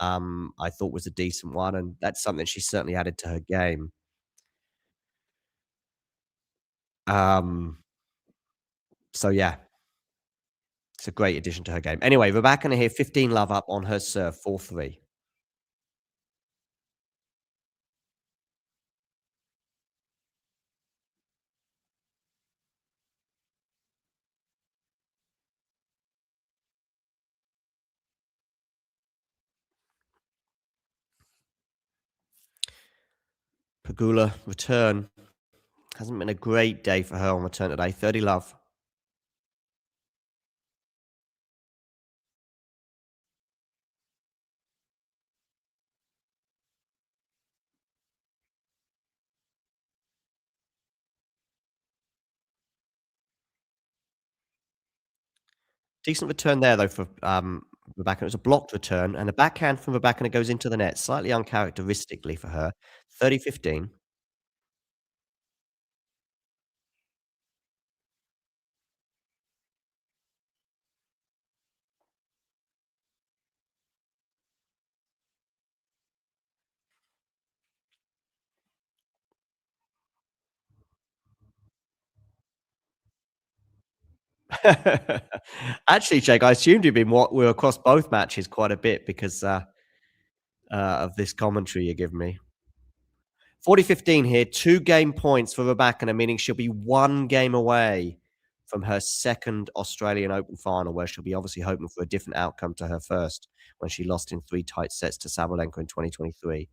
I thought was a decent one, and that's something she certainly added to her game. So yeah, it's a great addition to her game. Anyway, Rybakina here, 15-love up on her serve, 4-3. Pegula return. Hasn't been a great day for her on return today. 30-love. Decent return there, though, for Rybakina. It was a blocked return, and a backhand from Rybakina goes into the net, slightly uncharacteristically for her. 30-15. Actually, Jake, I assumed you'd been what we're across both matches quite a bit because of this commentary you're giving me. 40-15 here, 2 game points for Rybakina, meaning she'll be 1 game away from her second Australian Open final, where she'll be obviously hoping for a different outcome to her first when she lost in 3 tight sets to Sabalenka in 2023.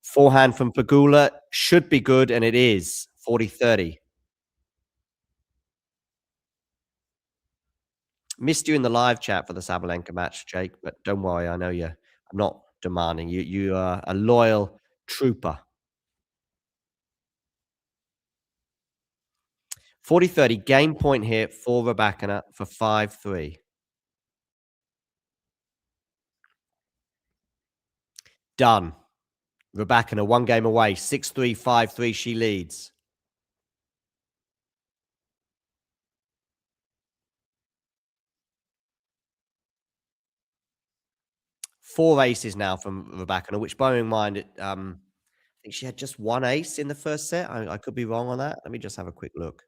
Forehand from Pegula should be good, and it is 40-30. Missed you in the live chat for the Sabalenka match, Jake, but don't worry, I know I'm not demanding. You are a loyal trooper. 40-30, game point here for Rybakina for 5-3. Done. Rybakina 1 game away, 6-3, 5-3, she leads. Four aces now from Rybakina, which, bearing in mind, I think she had just 1 ace in the first set. I could be wrong on that. Let me just have a quick look.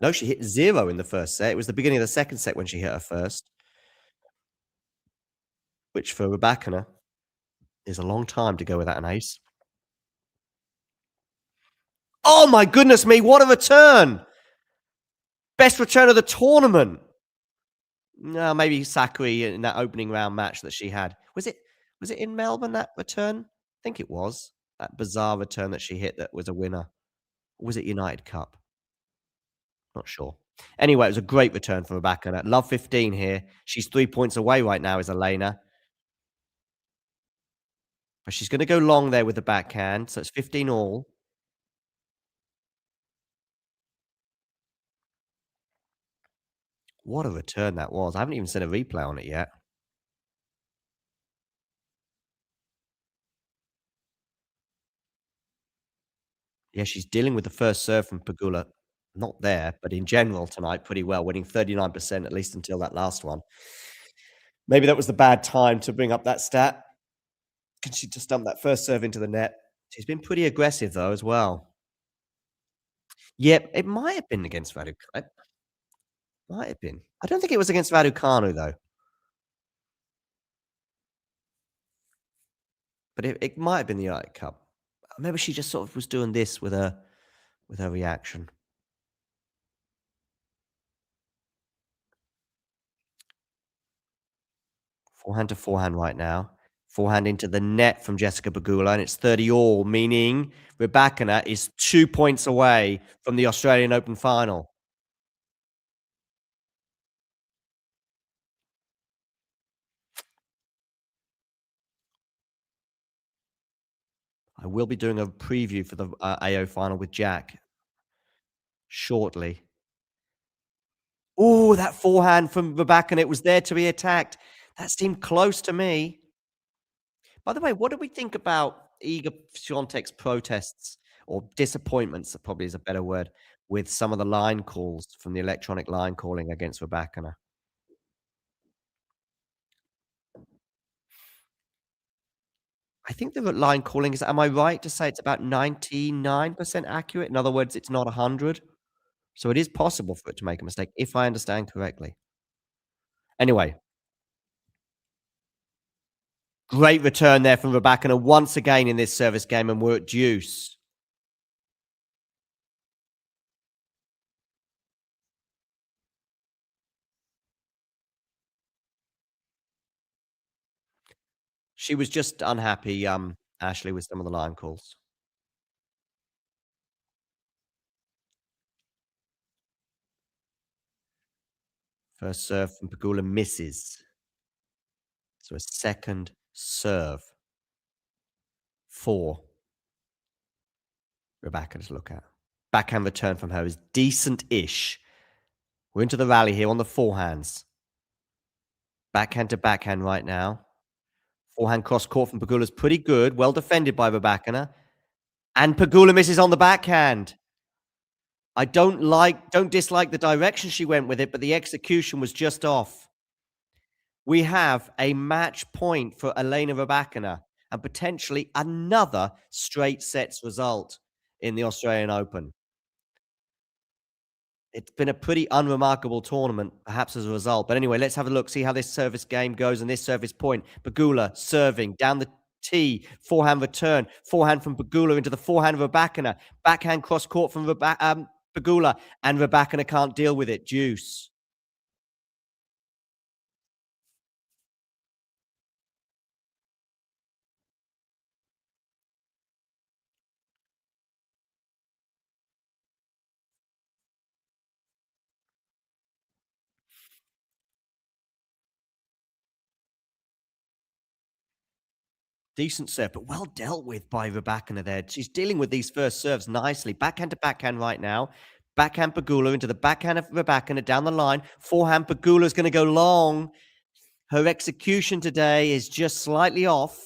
No, she hit 0 in the first set. It was the beginning of the second set when she hit her first, which for Rybakina is a long time to go without an ace. Oh my goodness me, what a return! Best return of the tournament. No, maybe Sakari in that opening round match that she had. Was it in Melbourne, that return? I think it was. That bizarre return that she hit that was a winner. Or was it United Cup? Not sure. Anyway, it was a great return from Rybakina. Love 15 here. She's 3 points away right now, is Elena. But she's going to go long there with the backhand. So it's 15 all. What a return that was. I haven't even seen a replay on it yet. Yeah, she's dealing with the first serve from Pegula. Not there, but in general tonight, pretty well, winning 39%, at least until that last one. Maybe that was the bad time to bring up that stat. Because she just dumped that first serve into the net. She's been pretty aggressive, though, as well. Yep, it might have been against Raducanu. Might have been. I don't think it was against Raducanu, though. But it might have been the United Cup. Maybe she just sort of was doing this with her reaction. Forehand to forehand right now. Forehand into the net from Jessica Pegula, and it's 30 all, meaning Rybakina is 2 points away from the Australian Open final. I will be doing a preview for the AO final with Jack shortly. Oh, that forehand from Rybakina, it was there to be attacked. That seemed close to me. By the way, what do we think about Iga Swiatek's protests or disappointments, probably is a better word, with some of the line calls from the electronic line calling against Rybakina? I think the line calling is, am I right to say it's about 99% accurate? In other words, it's not 100. So it is possible for it to make a mistake, if I understand correctly. Anyway, great return there from Rybakina once again in this service game, and we're at deuce. She was just unhappy, Ashley, with some of the line calls. First serve from Pegula misses. So a second serve for Rybakina to look at. Backhand return from her is decent-ish. We're into the rally here on the forehands. Backhand to backhand right now. Forehand cross court from Pegula is pretty good. Well defended by Rybakina. And Pegula misses on the backhand. I don't dislike the direction she went with it, but the execution was just off. We have a match point for Elena Rybakina and potentially another straight sets result in the Australian Open. It's been a pretty unremarkable tournament, perhaps as a result. But anyway, let's have a look, see how this service game goes and this service point. Pegula serving down the tee, forehand return, forehand from Pegula into the forehand of Rybakina, backhand cross court from Pegula, and Rybakina can't deal with it. Deuce. Decent serve, but well dealt with by Rybakina there. She's dealing with these first serves nicely. Backhand to backhand right now. Backhand Pegula into the backhand of Rybakina down the line. Forehand Pegula is going to go long. Her execution today is just slightly off.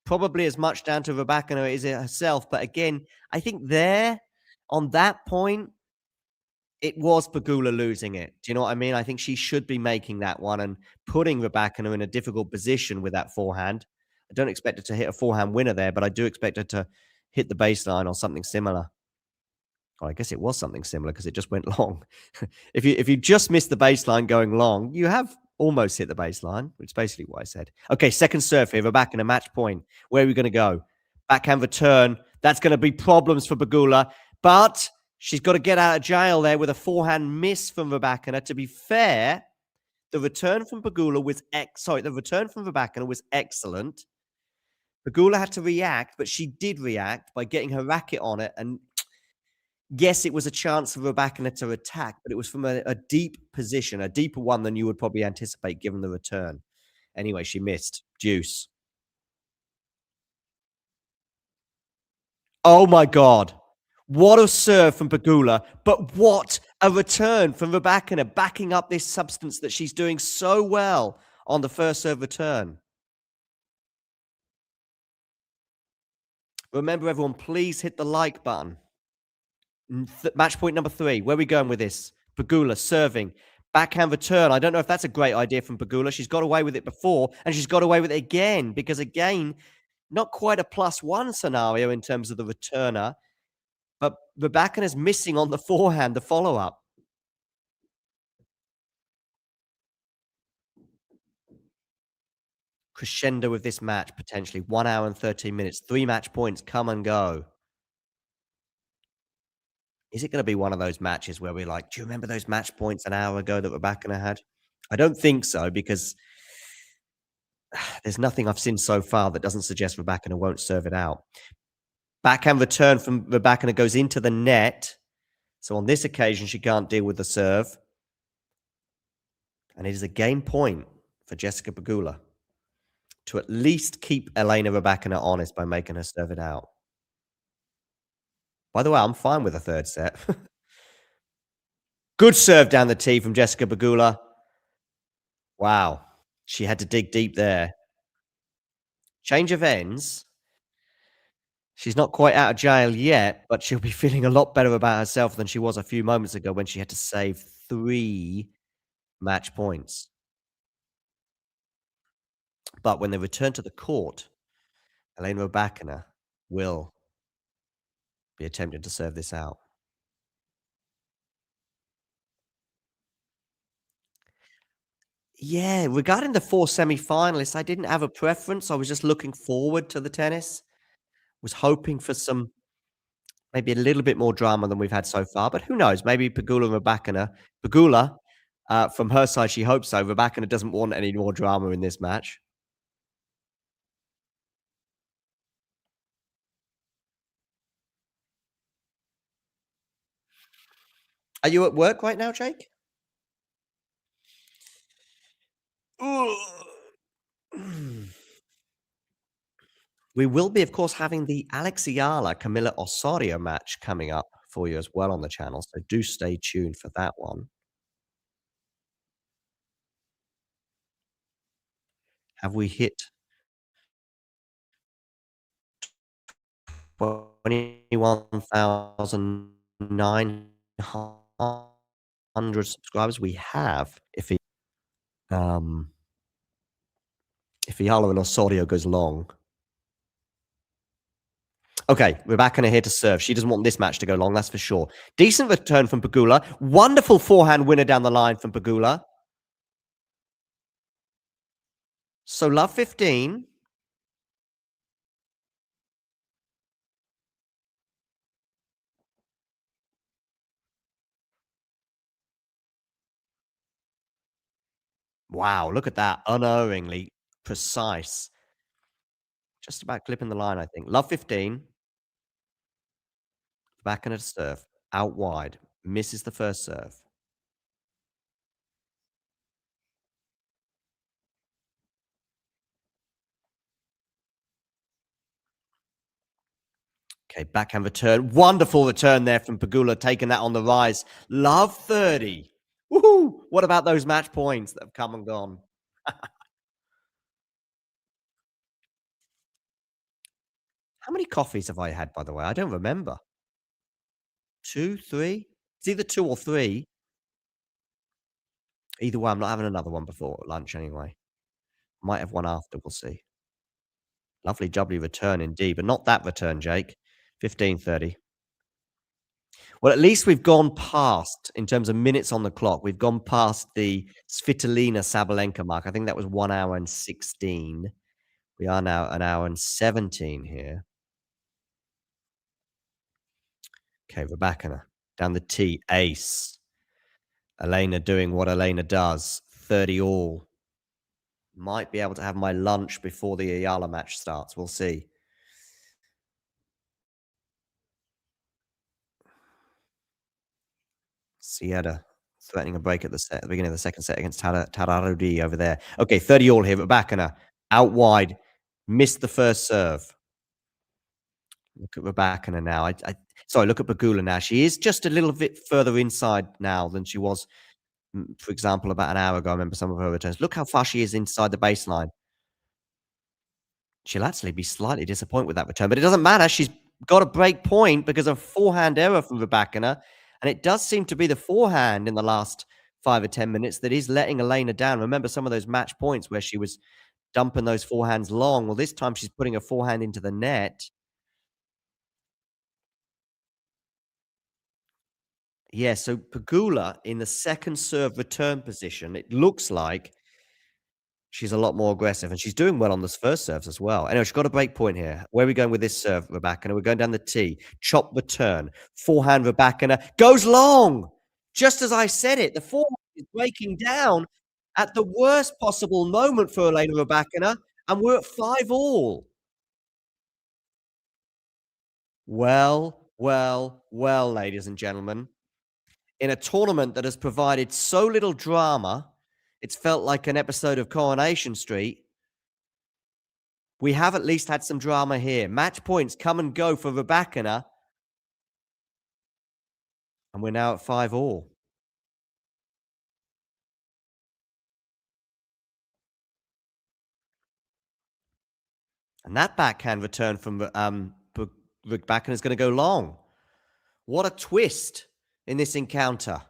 Probably as much down to Rybakina as it herself. But again, I think there, on that point, it was Pegula losing it. Do you know what I mean? I think she should be making that one and putting Rybakina in a difficult position with that forehand. I don't expect her to hit a forehand winner there, but I do expect her to hit the baseline or something similar. Well, I guess it was something similar because it just went long. If you just missed the baseline going long, you have almost hit the baseline, which is basically what I said. Okay, second serve here. Rybakina match point. Where are we going to go? Backhand return. That's going to be problems for Pegula, but she's got to get out of jail there with a forehand miss from Rybakina. To be fair, the return from Pegula was the return from Rybakina was excellent. Pegula had to react, but she did react by getting her racket on it. And yes, it was a chance for Rybakina to attack, but it was from a deep position, a deeper one than you would probably anticipate given the return. Anyway, she missed. Deuce. Oh my God. What a serve from Pegula, but what a return from Rybakina, backing up this substance that she's doing so well on the first serve return. Remember, everyone, please hit the like button. Match point number 3. Where are we going with this? Pegula serving. Backhand return. I don't know if that's a great idea from Pegula. She's got away with it before, and she's got away with it again, because, again, not quite a +1 scenario in terms of the returner, but Rybakina's missing on the forehand, the follow-up. Crescendo with this match, potentially. 1 hour and 13 minutes. 3 match points come and go. Is it going to be one of those matches where we're like, do you remember those match points an hour ago that Rybakina had? I don't think so, because there's nothing I've seen so far that doesn't suggest Rybakina won't serve it out. Backhand return from Rybakina goes into the net. So on this occasion, she can't deal with the serve. And it is a game point for Jessica Pegula to at least keep Elena Rybakina honest by making her serve it out. By the way, I'm fine with a third set. Good serve down the tee from Jessica Pegula. Wow. She had to dig deep there. Change of ends. She's not quite out of jail yet, but she'll be feeling a lot better about herself than she was a few moments ago when she had to save 3 match points. But when they return to the court, Elena Rybakina will be attempting to serve this out. Yeah, regarding the 4 semi-finalists, I didn't have a preference. I was just looking forward to the tennis. Was hoping for some maybe a little bit more drama than we've had so far, but who knows? Maybe Pegula and Rybakina. Pegula, from her side, she hopes so. Rybakina doesn't want any more drama in this match. Are you at work right now, Jake? We will be, of course, having the Alex Ayala Camila Osorio match coming up for you as well on the channel, so do stay tuned for that one. Have we hit 21,900 subscribers? We have. If Ayala and Osorio goes long. Okay, Rybakina here to serve. She doesn't want this match to go long, that's for sure. Decent return from Pegula. Wonderful forehand winner down the line from Pegula. So love 15. Wow, look at that. Unerringly precise. Just about clipping the line, I think. Love 15. Rybakina to serve. Out wide. Misses the first serve. Okay, backhand return. Wonderful return there from Pegula, taking that on the rise. Love 30. Woohoo! What about those match points that have come and gone? How many coffees have I had, by the way? I don't remember. 2, 3? It's either 2 or 3. Either way, I'm not having another one before lunch anyway. Might have one after, we'll see. Lovely jubbly return indeed, but not that return, Jake. 15:30. Well, at least we've gone past, in terms of minutes on the clock, we've gone past the Svitolina Sabalenka mark. I think that was 1 hour and 16. We are now an hour and 17 here. Okay, Rybakina down the tee, ace. Elena doing what Elena does, 30 all. Might be able to have my lunch before the Ayala match starts. We'll see. Sierra threatening a break at the beginning of the second set against Tararudi over there. Okay, 30 all here. Rybakina out wide. Missed the first serve. Look at Rybakina now. Sorry, look at Pegula now. She is just a little bit further inside now than she was, for example, about an hour ago. I remember some of her returns. Look how far she is inside the baseline. She'll actually be slightly disappointed with that return, but it doesn't matter. She's got a break point because of forehand error from Rybakina, and it does seem to be the forehand in the last 5 or 10 minutes that is letting Elena down. Remember some of those match points where she was dumping those forehands long. Well, this time she's putting a forehand into the net. Yeah, so Pegula in the second serve return position, it looks like she's a lot more aggressive, and she's doing well on those first serves as well. Anyway, she's got a break point here. Where are we going with this serve, Rybakina? We're going down the tee. Chop return. Forehand, Rybakina. Goes long! Just as I said it, the forehand is breaking down at the worst possible moment for Elena Rybakina, and we're at 5 all. Well, ladies and gentlemen. In a tournament that has provided so little drama, it's felt like an episode of Coronation Street. We have at least had some drama here. Match points come and go for Rybakina. And we're now at 5 all. And that backhand return from Rybakina is going to go long. What a twist in this encounter.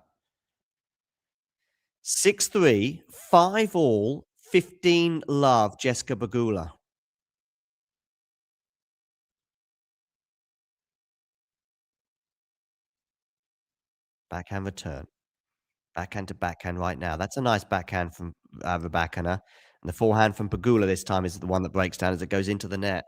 6-3, 5 all, 15 love, Jessica Pegula. Backhand return. Backhand to backhand right now. That's a nice backhand from Rybakina. And the forehand from Pegula this time is the one that breaks down as it goes into the net.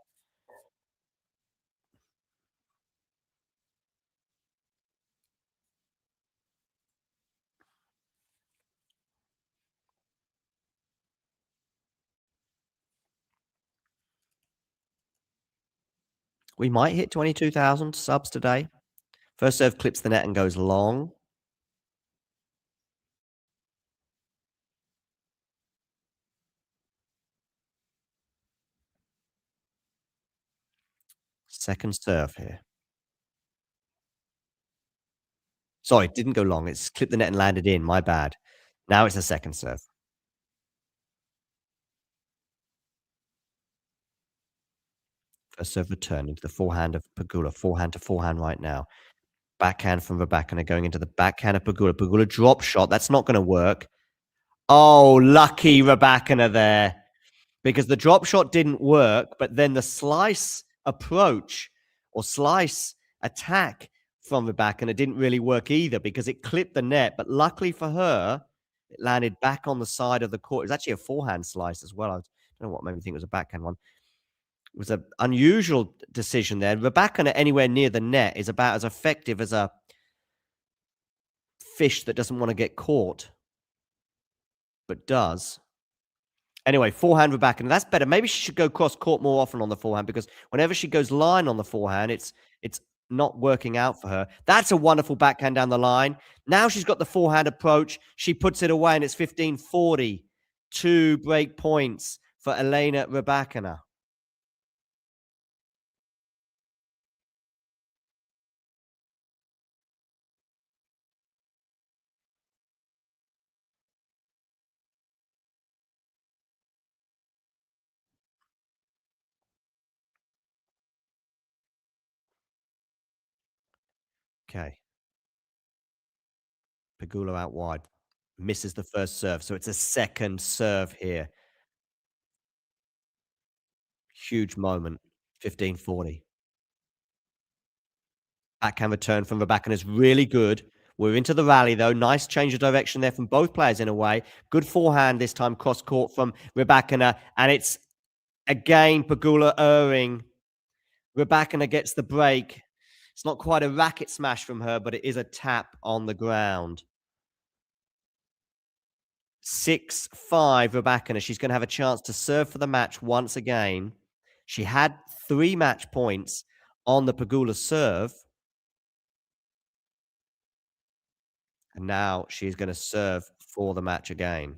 We might hit 22,000 subs today. First serve clips the net and goes long. Second serve here. Sorry, it didn't go long. It's clipped the net and landed in. My bad. Now it's a second serve. First serve return into the forehand of Pegula. Forehand to forehand right now. Backhand from Rybakina going into the backhand of Pegula. Pegula drop shot. That's not going to work. Oh, lucky Rybakina there. Because the drop shot didn't work, but then the slice approach or slice attack from Rybakina didn't really work either because it clipped the net. But luckily for her, it landed back on the side of the court. It was actually a forehand slice as well. I don't know what made me think it was a backhand one. It was an unusual decision there. Rybakina anywhere near the net is about as effective as a fish that doesn't want to get caught, but does. Anyway, forehand Rybakina. That's better. Maybe she should go cross court more often on the forehand because whenever she goes line on the forehand, it's not working out for her. That's a wonderful backhand down the line. Now she's got the forehand approach. She puts it away, and it's 15-40. 2 break points for Elena Rybakina. Okay. Pegula out wide. Misses the first serve. So it's a second serve here. Huge moment. 15-40. Backhand return from Rybakina is really good. We're into the rally, though. Nice change of direction there from both players in a way. Good forehand this time, cross court from Rybakina. And it's, again, Pegula erring. Rybakina gets the break. It's not quite a racket smash from her, but it is a tap on the ground. 6-5 Rybakina. She's going to have a chance to serve for the match once again. She had 3 match points on the Pegula serve. And now she's going to serve for the match again.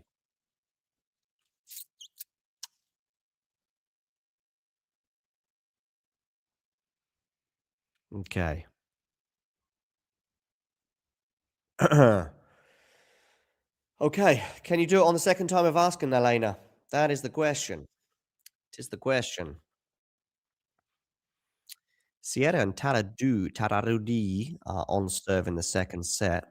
Okay. Okay. Can you do it on the second time of asking, Elena? That is the question. It is the question. Sierra and Tararudi are on serve in the second set.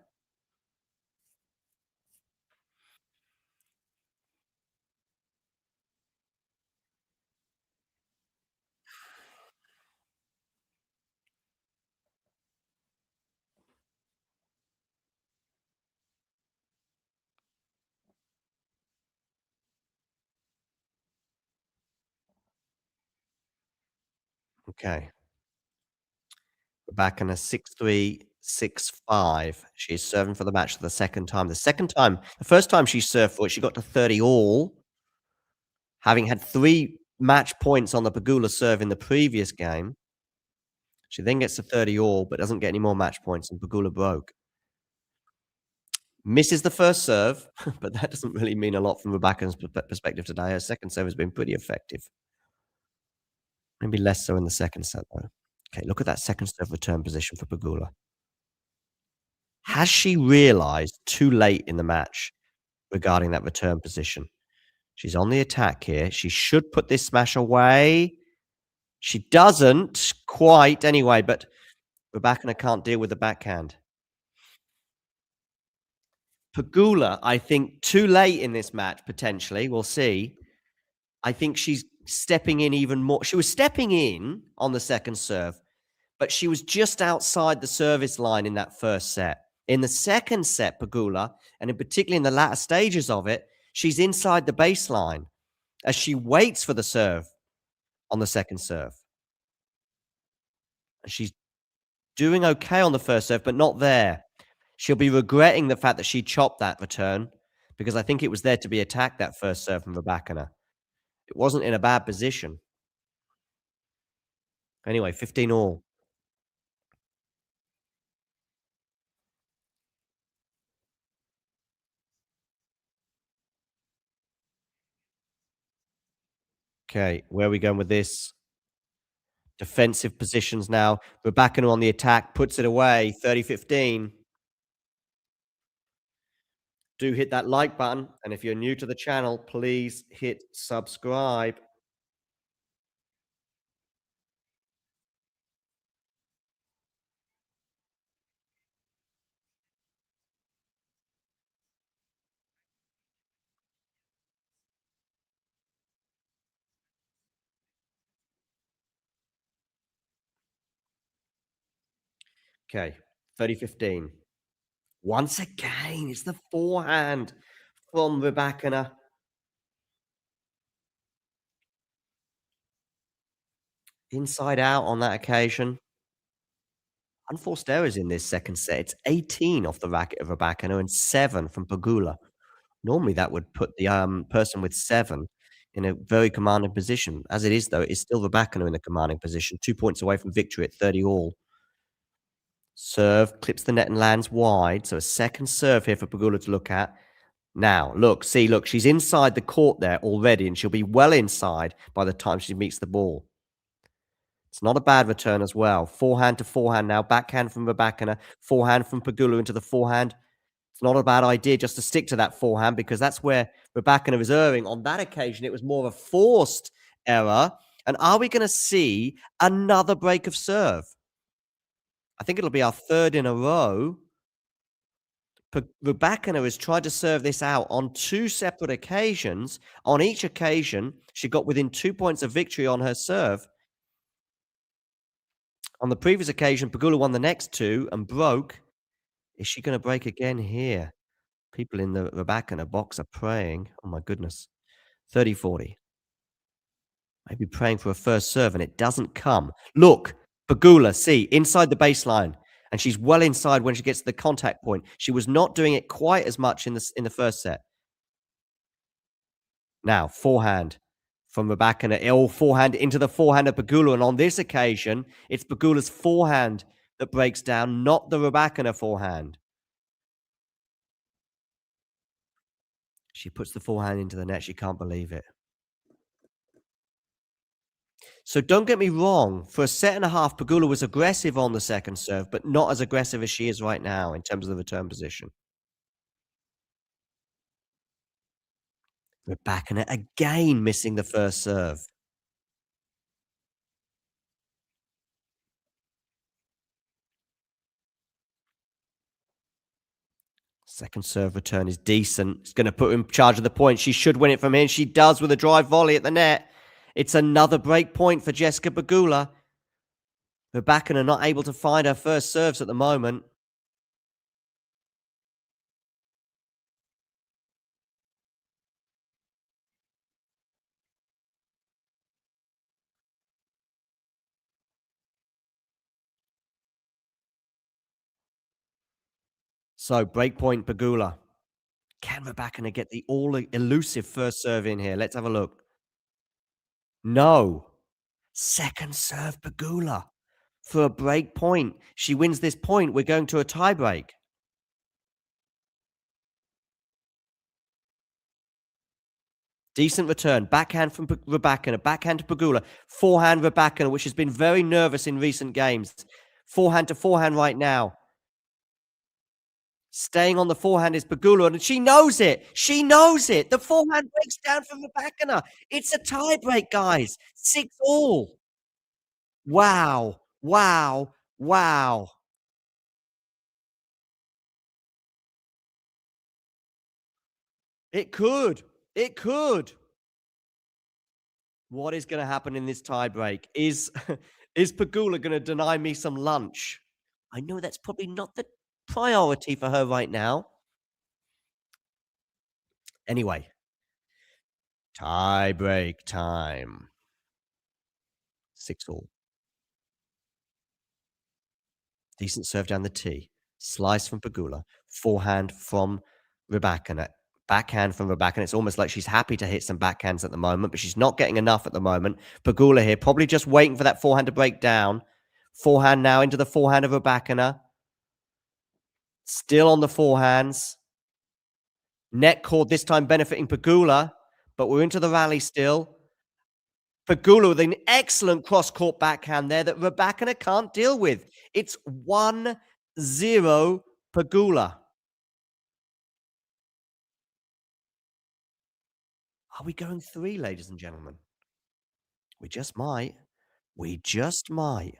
Okay. We're back in a 6-3, 6-5. She's serving for the match for the second time. The first time she served for it, she got to 30 all, having had 3 match points on the Pegula serve in the previous game. She then gets to 30 all, but doesn't get any more match points, and Pegula broke. Misses the first serve, but that doesn't really mean a lot from Rybakina's perspective today. Her second serve has been pretty effective. Maybe less so in the second set, though. Okay, look at that second serve return position for Pegula. Has she realized too late in the match regarding that return position? She's on the attack here. She should put this smash away. She doesn't quite anyway, but Rybakina can't deal with the backhand. Pegula, I think, too late in this match, potentially. We'll see. I think she's stepping in even more. She was stepping in on the second serve, but she was just outside the service line in that first set. In the second set, Pegula, and in particularly in the latter stages of it, she's inside the baseline as she waits for the serve on the second serve. She's doing okay on the first serve, but not there. She'll be regretting the fact that she chopped that return because I think it was there to be attacked, that first serve from Rybakina. It wasn't in a bad position. Anyway, 15 all. Okay, where are we going with this? Defensive positions now. Rybakina on the attack, puts it away, 30-15. Do hit that like button, and if you're new to the channel, please hit subscribe. Okay, 30-15. Once again, it's the forehand from Rybakina. Inside out on that occasion. Unforced errors in this second set. It's 18 off the racket of Rybakina and 7 from Pegula. Normally, that would put the, person with 7 in a very commanding position. As it is, though, it's still Rybakina in a commanding position, 2 points away from victory at 30 all. Serve, clips the net and lands wide, so a second serve here for Pegula to look at. Now, look, see, look, she's inside the court there already, and she'll be well inside by the time she meets the ball. It's not a bad return as well. Forehand to forehand now, backhand from Rybakina, forehand from Pegula into the forehand. It's not a bad idea just to stick to that forehand because that's where Rybakina was erring. On that occasion, it was more of a forced error. And are we going to see another break of serve? I think it'll be our third in a row. Rybakina has tried to serve this out on 2 separate occasions. On each occasion, she got within 2 points of victory on her serve. On the previous occasion, Pegula won the next 2 and broke. Is she going to break again here? People in the Rybakina box are praying. Oh my goodness. 30-40. Maybe praying for a first serve and it doesn't come. Look, Pegula, see, inside the baseline. And she's well inside when she gets to the contact point. She was not doing it quite as much in the first set. Now, forehand from Rybakina. All forehand into the forehand of Pegula. And on this occasion, it's Pegula's forehand that breaks down, not the Rybakina forehand. She puts the forehand into the net. She can't believe it. So don't get me wrong. For a set and a half, Pegula was aggressive on the second serve, but not as aggressive as she is right now in terms of the return position. Rybakina again missing the first serve. Second serve return is decent. It's going to put her in charge of the point. She should win it from here. She does with a drive volley at the net. It's another break point for Jessica Pegula. Rybakina not able to find her first serves at the moment. So breakpoint Pegula. Can Rybakina get the all-elusive first serve in here? Let's have a look. No. Second serve Pegula for a break point. She wins this point. We're going to a tiebreak. Decent return. Backhand from Rybakina. Backhand to Pegula. Forehand Rybakina, which has been very nervous in recent games. Forehand to forehand right now. Staying on the forehand is Pegula, and she knows it. She knows it. The forehand breaks down from Rybakina. It's a tiebreak, guys. 6 all. Wow. Wow. Wow. It could. It could. What is going to happen in this tiebreak? Is Pegula going to deny me some lunch? I know that's probably not the priority for her right now. Anyway, tiebreak time. 6 all. Decent serve down the tee. Slice from Pegula. Forehand from Rybakina. Backhand from Rybakina. It's almost like she's happy to hit some backhands at the moment, but she's not getting enough at the moment. Pegula here, probably just waiting for that forehand to break down. Forehand now into the forehand of Rybakina. Still on the forehands. Net cord this time benefiting Pegula, but we're into the rally still. Pegula with an excellent cross-court backhand there that Rybakina can't deal with. It's 1-0 Pegula. Are we going 3, ladies and gentlemen? We just might. We just might.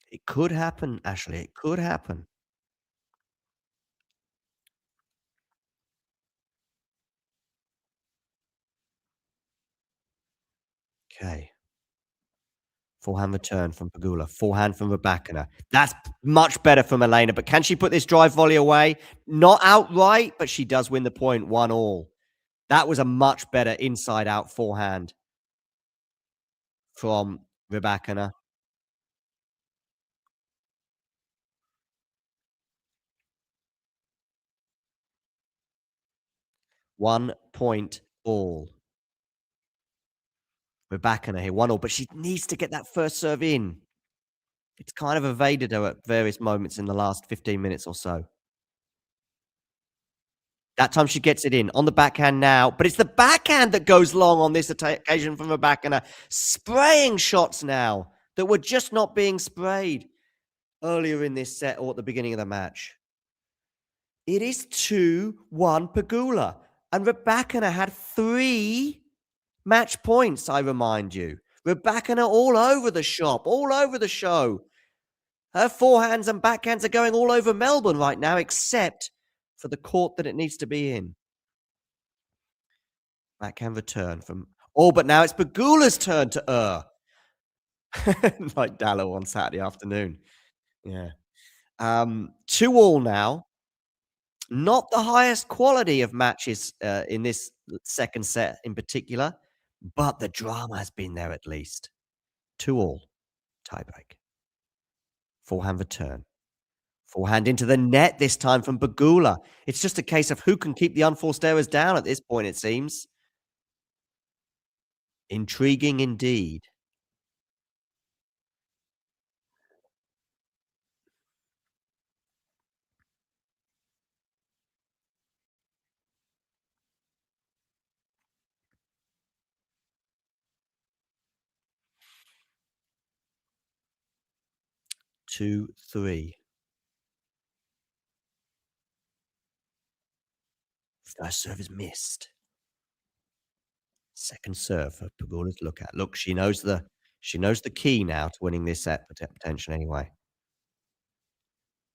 It could happen, Ashley. It could happen. Okay. Forehand return from Pegula. Forehand from Rybakina. That's much better from Elena, but can she put this drive volley away? Not outright, but she does win the point, 1-all. That was a much better inside-out forehand from Rybakina. 1 point all. Rybakina here, 1-all, but she needs to get that first serve in. It's kind of evaded her at various moments in the last 15 minutes or so. That time she gets it in on the backhand now, but it's the backhand that goes long on this occasion from Rybakina. Spraying shots now that were just not being sprayed earlier in this set or at the beginning of the match. It is 2-1 Pegula, and Rybakina had 3 match points, I remind you. Rybakina all over the shop, all over the show. Her forehands and backhands are going all over Melbourne right now, except for the court that it needs to be in. Backhand return from... Oh, but now it's Pegula's turn to like Dallo on Saturday afternoon. Yeah. 2-all now. Not the highest quality of matches in this second set in particular, but the drama has been there at least. 2-all. Tiebreak. Forehand return. Forehand into the net this time from Pegula. It's just a case of who can keep the unforced errors down at this point, it seems. Intriguing indeed. Two, three. First serve is missed. Second serve for Pegula to look at. Look, she knows the key now to winning this set potentially anyway.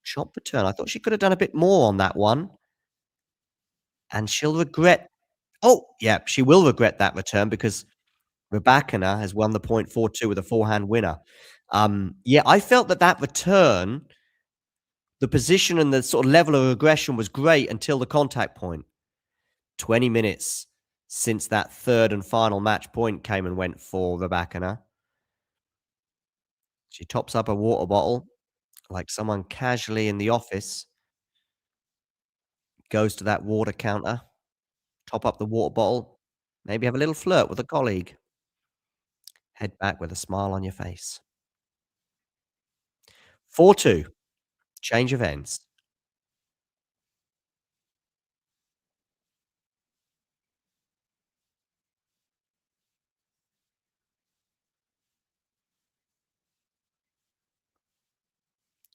Shot return. I thought she could have done a bit more on that one. And she'll regret... Oh, yeah, she will regret that return because Rybakina has won the point 4-2 with a forehand winner. Yeah, I felt that return, the position and the sort of level of aggression was great until the contact point. 20 minutes since that third and final match point came and went for Rybakina. She tops up a water bottle like someone casually in the office goes to that water counter, top up the water bottle, maybe have a little flirt with a colleague. Head back with a smile on your face. 4-2. Change of ends.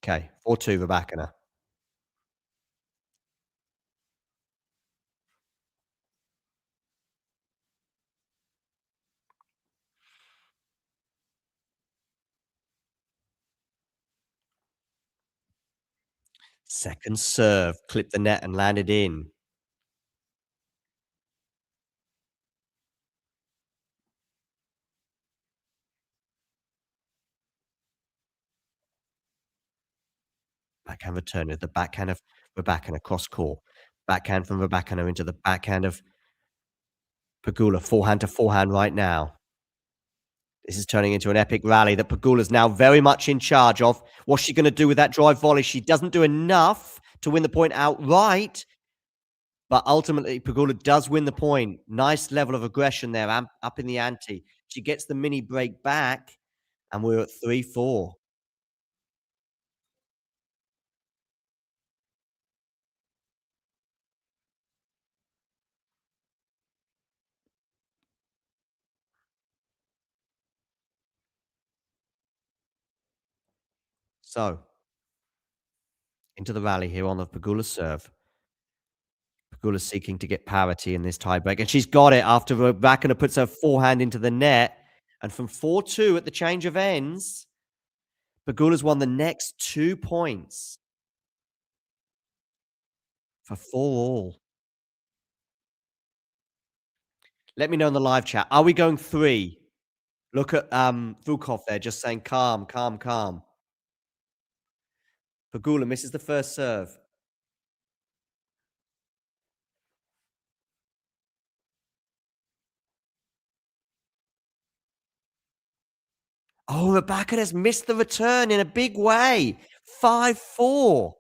Okay, 4-2 Rybakina. Second serve, clipped the net and landed in. Backhand return with the backhand of Rybakina cross court. Backhand from Rybakina into the backhand of Pegula. Forehand to forehand right now. This is turning into an epic rally that Pegula's now very much in charge of. What's she going to do with that drive volley? She doesn't do enough to win the point outright, but ultimately Pegula does win the point. Nice level of aggression there, up in the ante. She gets the mini break back, and we're at 3-4. So, into the rally here on the Pegula serve. Pegula seeking to get parity in this tiebreak, and she's got it after Rybakina puts her forehand into the net. And from 4-2 at the change of ends, Pegula's won the next 2 points for 4-all. Let me know in the live chat. Are we going 3? Look at Vukov there, just saying calm, calm, calm. Pegula misses the first serve. Oh, Rybakina has missed the return in a big way. 5-4.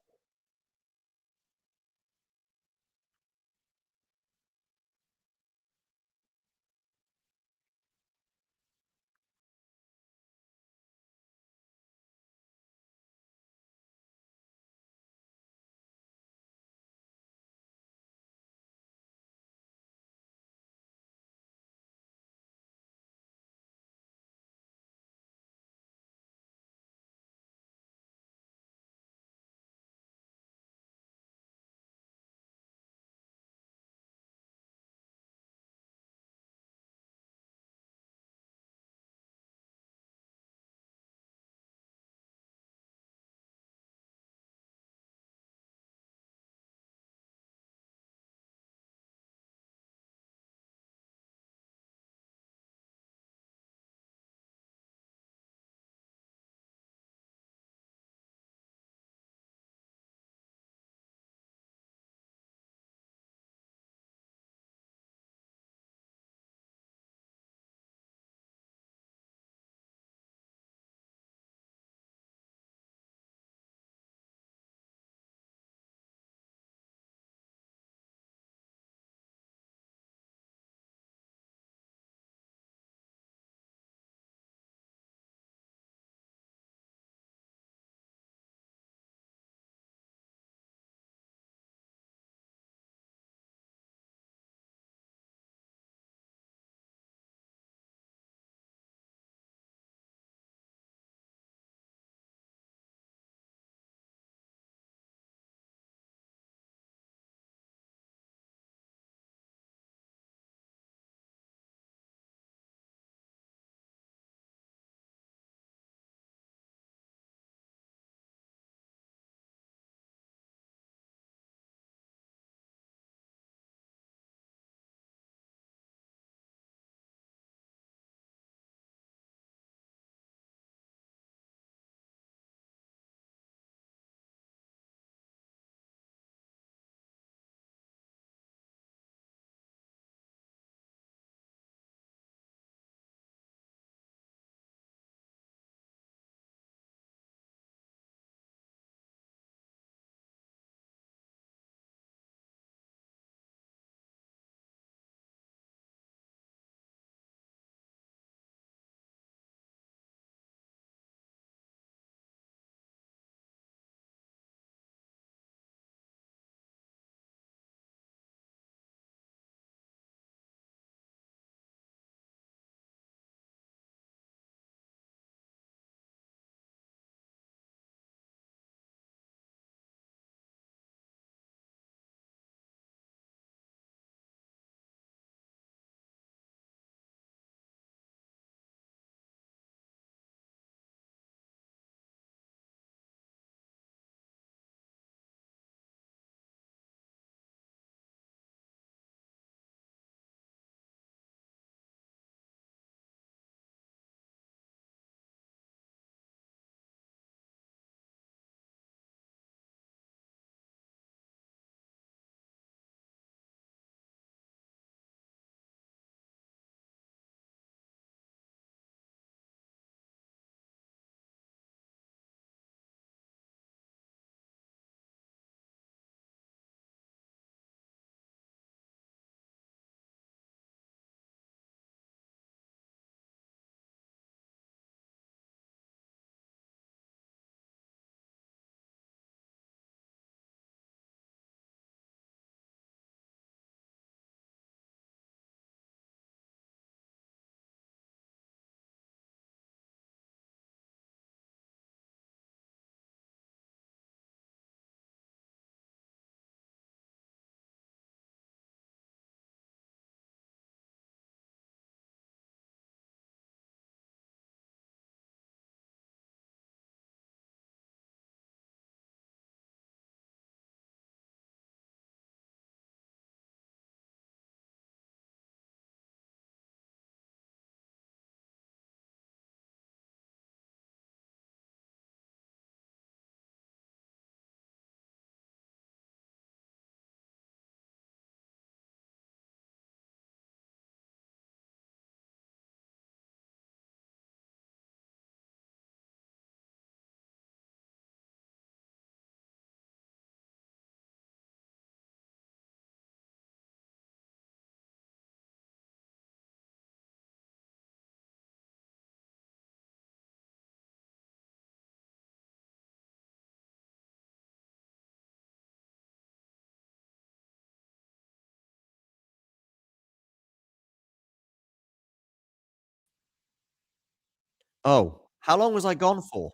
Oh, how long was I gone for?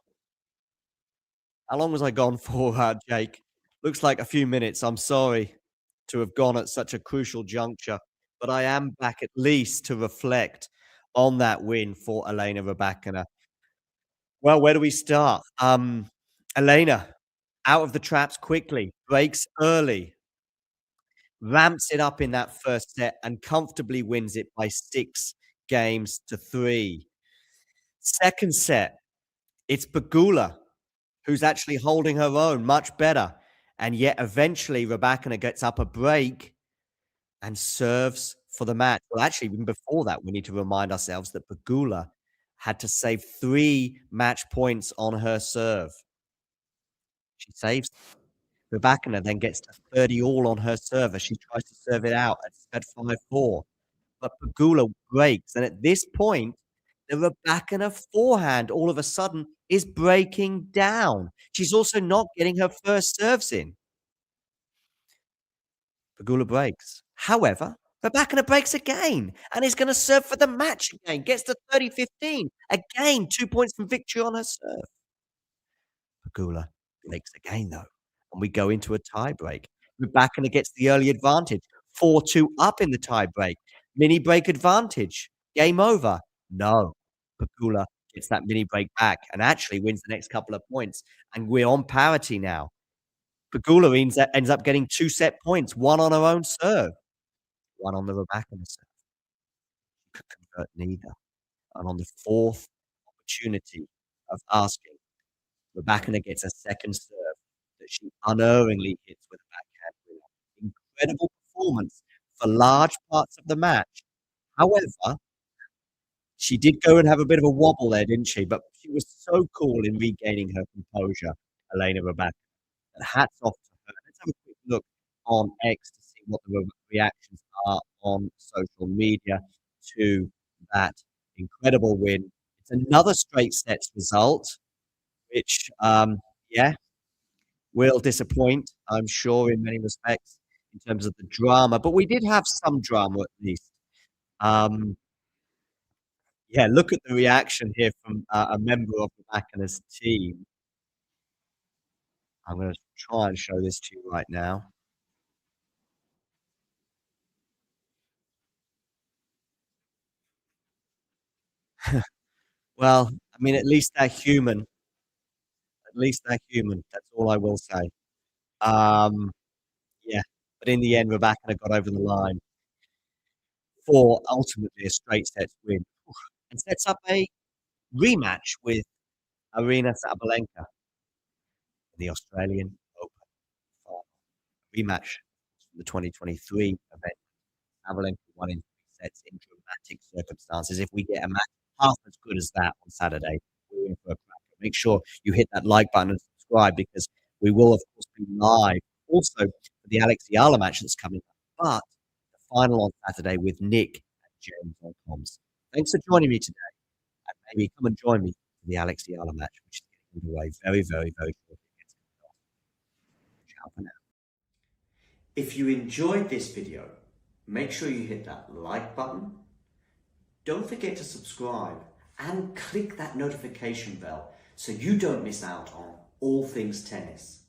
How long was I gone for, Jake? Looks like a few minutes. I'm sorry to have gone at such a crucial juncture, but I am back at least to reflect on that win for Elena Rybakina. Well, where do we start? Elena, out of the traps quickly, breaks early, ramps it up in that first set, and comfortably wins it by 6 games to 3. Second set, it's Pegula who's actually holding her own much better. And yet eventually Rybakina gets up a break and serves for the match. Well, actually, even before that, we need to remind ourselves that Pegula had to save 3 match points on her serve. She saves. Rybakina then gets to 30 all on her serve as she tries to serve it out at 5-4. But Pegula breaks. And at this point, the Rybakina forehand all of a sudden is breaking down. She's also not getting her first serves in. Pegula breaks. However, Rybakina breaks again and is going to serve for the match again. Gets to 30-15. Again, 2 points from victory on her serve. Pegula breaks again, though, and we go into a tie break. Rybakina gets the early advantage. 4-2 up in the tie break. Mini break advantage. Game over. No. Pegula gets that mini break back and actually wins the next couple of points. And we're on parity now. Pegula ends up getting 2 set points, 1 on her own serve, 1 on the Rybakina serve. She could convert neither. And on the 4th opportunity of asking, Rybakina gets a second serve that she unerringly hits with a backhand winner. Incredible performance for large parts of the match. However, she did go and have a bit of a wobble there, didn't she? But she was so cool in regaining her composure, Elena Rybakina. And hats off to her. Let's have a quick look on X to see what the reactions are on social media to that incredible win. It's another straight sets result, which, yeah, will disappoint, I'm sure, in many respects in terms of the drama. But we did have some drama at least. Yeah, look at the reaction here from a member of the Rybakina's team. I'm going to try and show this to you right now. Well, I mean, at least they're human. At least they're human. That's all I will say. Um, yeah, but in the end, Rybakina got over the line for ultimately a straight sets win and sets up a rematch with Aryna Sabalenka in the Australian Open final. Rematch from the 2023 event. Sabalenka won in 3 sets in dramatic circumstances. If we get a match half as good as that on Saturday, we're in for a cracker. Make sure you hit that like button and subscribe because we will, of course, be live also for the Alexiala match that's coming up, but the final on Saturday with Nick and James on comms. Thanks for joining me today, and maybe come and join me for the Alexiala match, which is getting underway very, very, very shortly. Ciao for now. If you enjoyed this video, make sure you hit that like button. Don't forget to subscribe and click that notification bell so you don't miss out on all things tennis.